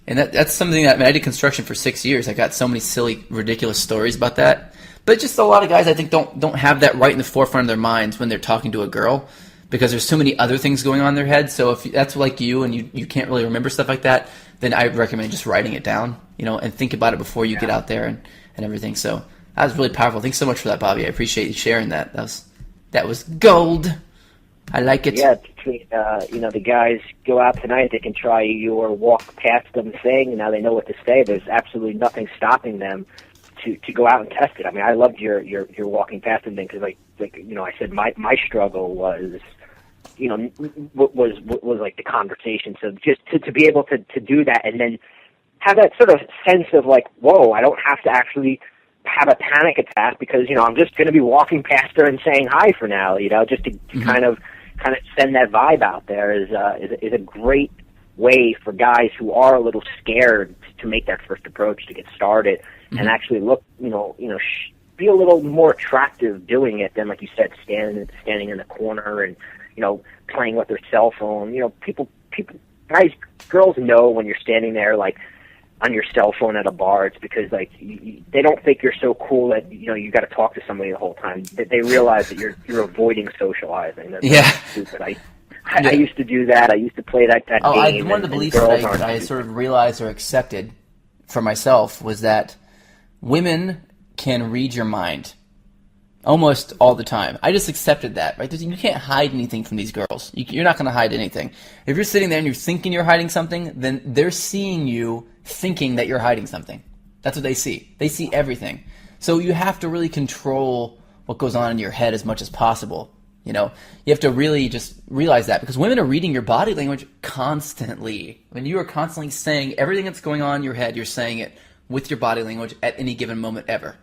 that's something that, I mean, I did construction for 6 years. I got so many silly, ridiculous stories about that. But just a lot of guys, I think, don't have that right in the forefront of their minds when they're talking to a girl, because there's so many other things going on in their head. So if that's like you and you can't really remember stuff like that, then I recommend just writing it down, and think about it before you get out there and everything. So that was really powerful. Thanks so much for that, Bobby. I appreciate you sharing that. That was gold. I like it. Yeah, between, the guys go out tonight, they can try your walk past them thing, and now they know what to say. There's absolutely nothing stopping them to go out and test it. I mean, I loved your walking past them thing, because like I said, my struggle was, was like the conversation. So just to be able to do that, and then have that sort of sense of like, whoa, I don't have to actually have a panic attack, because I'm just going to be walking past her and saying hi for now, just to kind of send that vibe out there is a great way for guys who are a little scared to make that first approach, to get started and actually look, be a little more attractive doing it than, like you said, standing in the corner and playing with their cell phone. People, guys, girls know when you're standing there like on your cell phone at a bar. It's because like they don't think you're so cool that you got to talk to somebody the whole time. They realize that you're avoiding socializing. That's stupid. I used to do that. I used to play that game. One of the beliefs that I sort of realized or accepted for myself was that women can read your mind almost all the time. I just accepted that, right? You can't hide anything from these girls. You're not going to hide anything. If you're sitting there and you're thinking you're hiding something, then they're seeing you thinking that you're hiding something. That's what they see. They see everything. So you have to really control what goes on in your head as much as possible. You have to really just realize that, because women are reading your body language constantly. When you are constantly saying everything that's going on in your head, you're saying it with your body language at any given moment ever.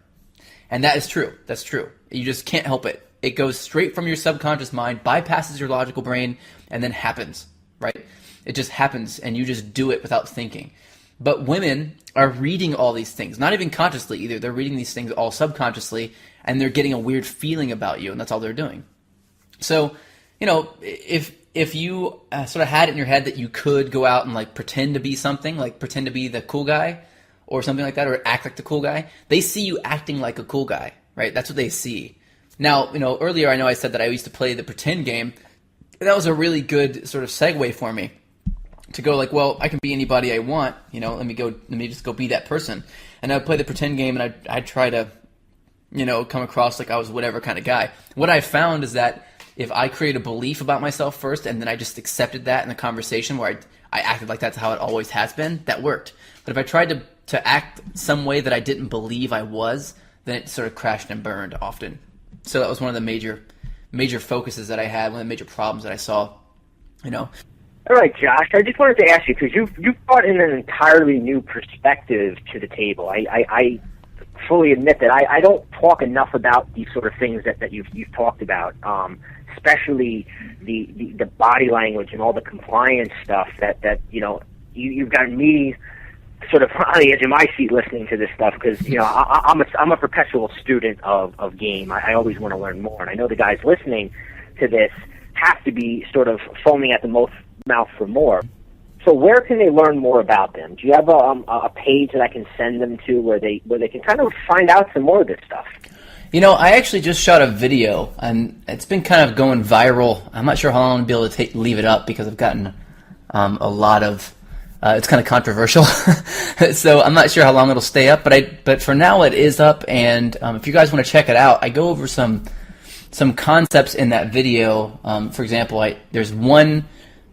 And that is true. That's true. You just can't help it. It goes straight from your subconscious mind, bypasses your logical brain, and then happens, right? It just happens, and you just do it without thinking. But women are reading all these things, not even consciously either. They're reading these things all subconsciously, and they're getting a weird feeling about you, and that's all they're doing. So, if you sort of had it in your head that you could go out and like pretend to be something, like pretend to be the cool guy or something like that, or act like the cool guy, they see you acting like a cool guy, right? That's what they see. Now, earlier I know I said that I used to play the pretend game. That was a really good sort of segue for me to go like, well, I can be anybody I want, let me just go be that person. And I'd play the pretend game, and I'd try to, come across like I was whatever kind of guy. What I found is that if I create a belief about myself first, and then I just accepted that in the conversation where I acted like that's how it always has been, that worked. But if I tried to act some way that I didn't believe I was, then it sort of crashed and burned often. So that was one of the major focuses that I had, one of the major problems that I saw, All right, Josh, I just wanted to ask you, because you've brought in an entirely new perspective to the table. I fully admit that I don't talk enough about these sort of things that you've talked about, especially the body language and all the compliance stuff that you've got me sort of on the edge of my seat listening to this stuff, because I'm a perpetual student of game. I always want to learn more, and I know the guys listening to this have to be sort of foaming at the mouth for more. So where can they learn more about them? Do you have a page that I can send them to where they can kind of find out some more of this stuff? I actually just shot a video, and it's been kind of going viral. I'm not sure how long I'll be able to leave it up, because I've gotten a lot of it's kind of controversial. So I'm not sure how long it'll stay up, but for now it is up, and if you guys want to check it out, I go over some concepts in that video. For example, there's one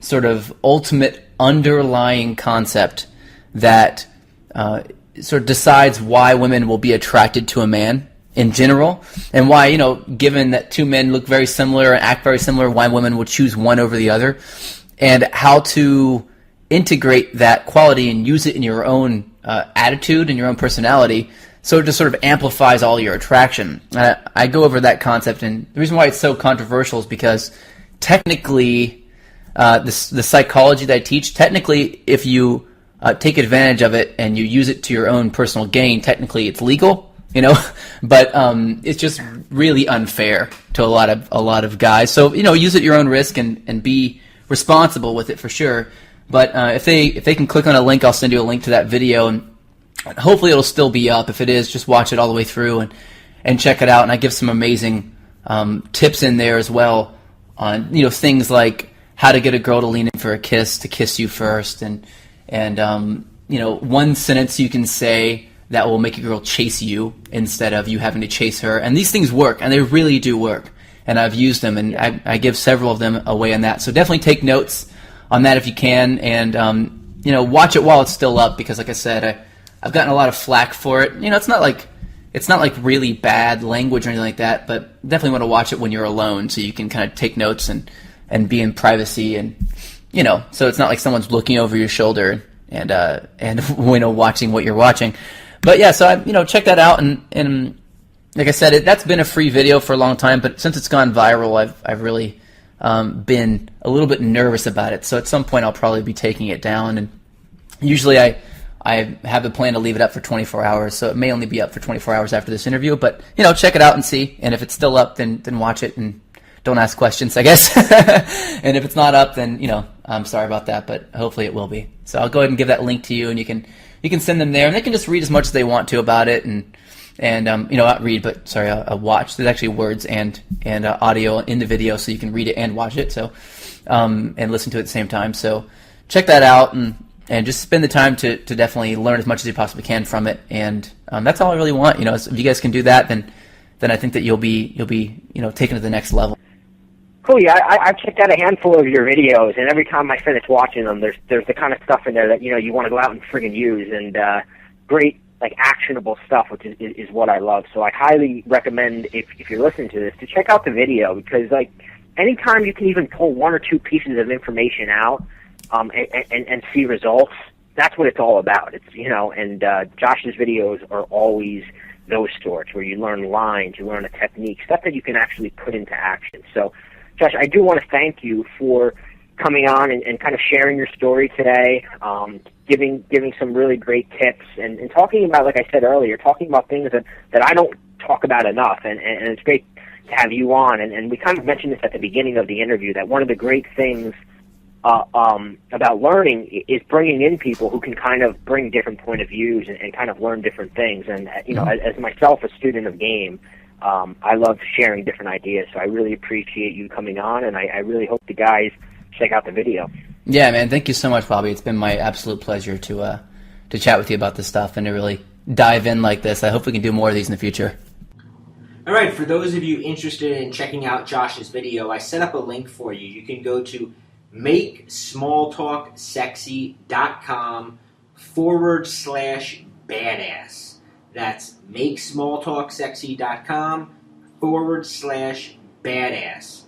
sort of ultimate underlying concept that sort of decides why women will be attracted to a man in general, and why, given that two men look very similar and act very similar, why women would choose one over the other, and how to integrate that quality and use it in your own attitude and your own personality, so it just sort of amplifies all your attraction. I go over that concept, and the reason why it's so controversial is because technically, the psychology that I teach, technically, if you take advantage of it and you use it to your own personal gain, technically it's legal, but it's just really unfair to a lot of guys. So use it at your own risk and be responsible with it for sure. But if they can click on a link, I'll send you a link to that video, and hopefully it'll still be up. If it is, just watch it all the way through, and check it out. And I give some amazing tips in there as well on, you know, things like how to get a girl to lean in for a kiss, to kiss you first, and you know, one sentence you can say that will make a girl chase you instead of you having to chase her. And these things work, and they really do work. And I've used them, and I give several of them away on that. So definitely take notes on that if you can, and you know, watch it while it's still up, because like I said, I've gotten a lot of flack for it. You know, it's not like really bad language or anything like that, but definitely want to watch it when you're alone, so you can kind of take notes and be in privacy, and you know, so it's not like someone's looking over your shoulder and you know, watching what you're watching. But yeah, so I, you know, check that out, and like I said, that's been a free video for a long time, but since it's gone viral, I've really been a little bit nervous about it. So at some point I'll probably be taking it down, and usually I have the plan to leave it up for 24 hours, so it may only be up for 24 hours after this interview, but you know, check it out and see, and if it's still up, then watch it and don't ask questions, I guess. And if it's not up, then, you know, I'm sorry about that, but hopefully it will be. So I'll go ahead and give that link to you, and you can send them there, and they can just read as much as they want to about it, and you know, not read, but sorry, watch. There's actually words and audio in the video, so you can read it and watch it, so and listen to it at the same time. So check that out, and just spend the time to definitely learn as much as you possibly can from it. And that's all I really want. You know, if you guys can do that, then I think that you'll be you know, taken to the next level. Cool. Yeah, I've checked out a handful of your videos, and every time I finish watching them, there's the kind of stuff in there that, you know, you want to go out and friggin' use, and great, like, actionable stuff, which is what I love. So I highly recommend, if you're listening to this, to check out the video, because, like, anytime you can even pull one or two pieces of information out and see results, that's what it's all about. It's, you know, and Josh's videos are always those sorts where you learn lines, you learn a technique, stuff that you can actually put into action. So, Josh, I do want to thank you for coming on and kind of sharing your story today, giving some really great tips, and talking about, like I said earlier, talking about things that I don't talk about enough, and it's great to have you on. And we kind of mentioned this at the beginning of the interview, that one of the great things about learning is bringing in people who can kind of bring different point of views and kind of learn different things. And, you know, as myself, a student of game, I love sharing different ideas. So I really appreciate you coming on, and I really hope the guys check out the video. Yeah, man, thank you so much, Bobby. It's been my absolute pleasure to chat with you about this stuff and to really dive in like this. I hope we can do more of these in the future. All right, for those of you interested in checking out Josh's video, I set up a link for you. You can go to makesmalltalksexy.com/badass. That's makesmalltalksexy.com/badass.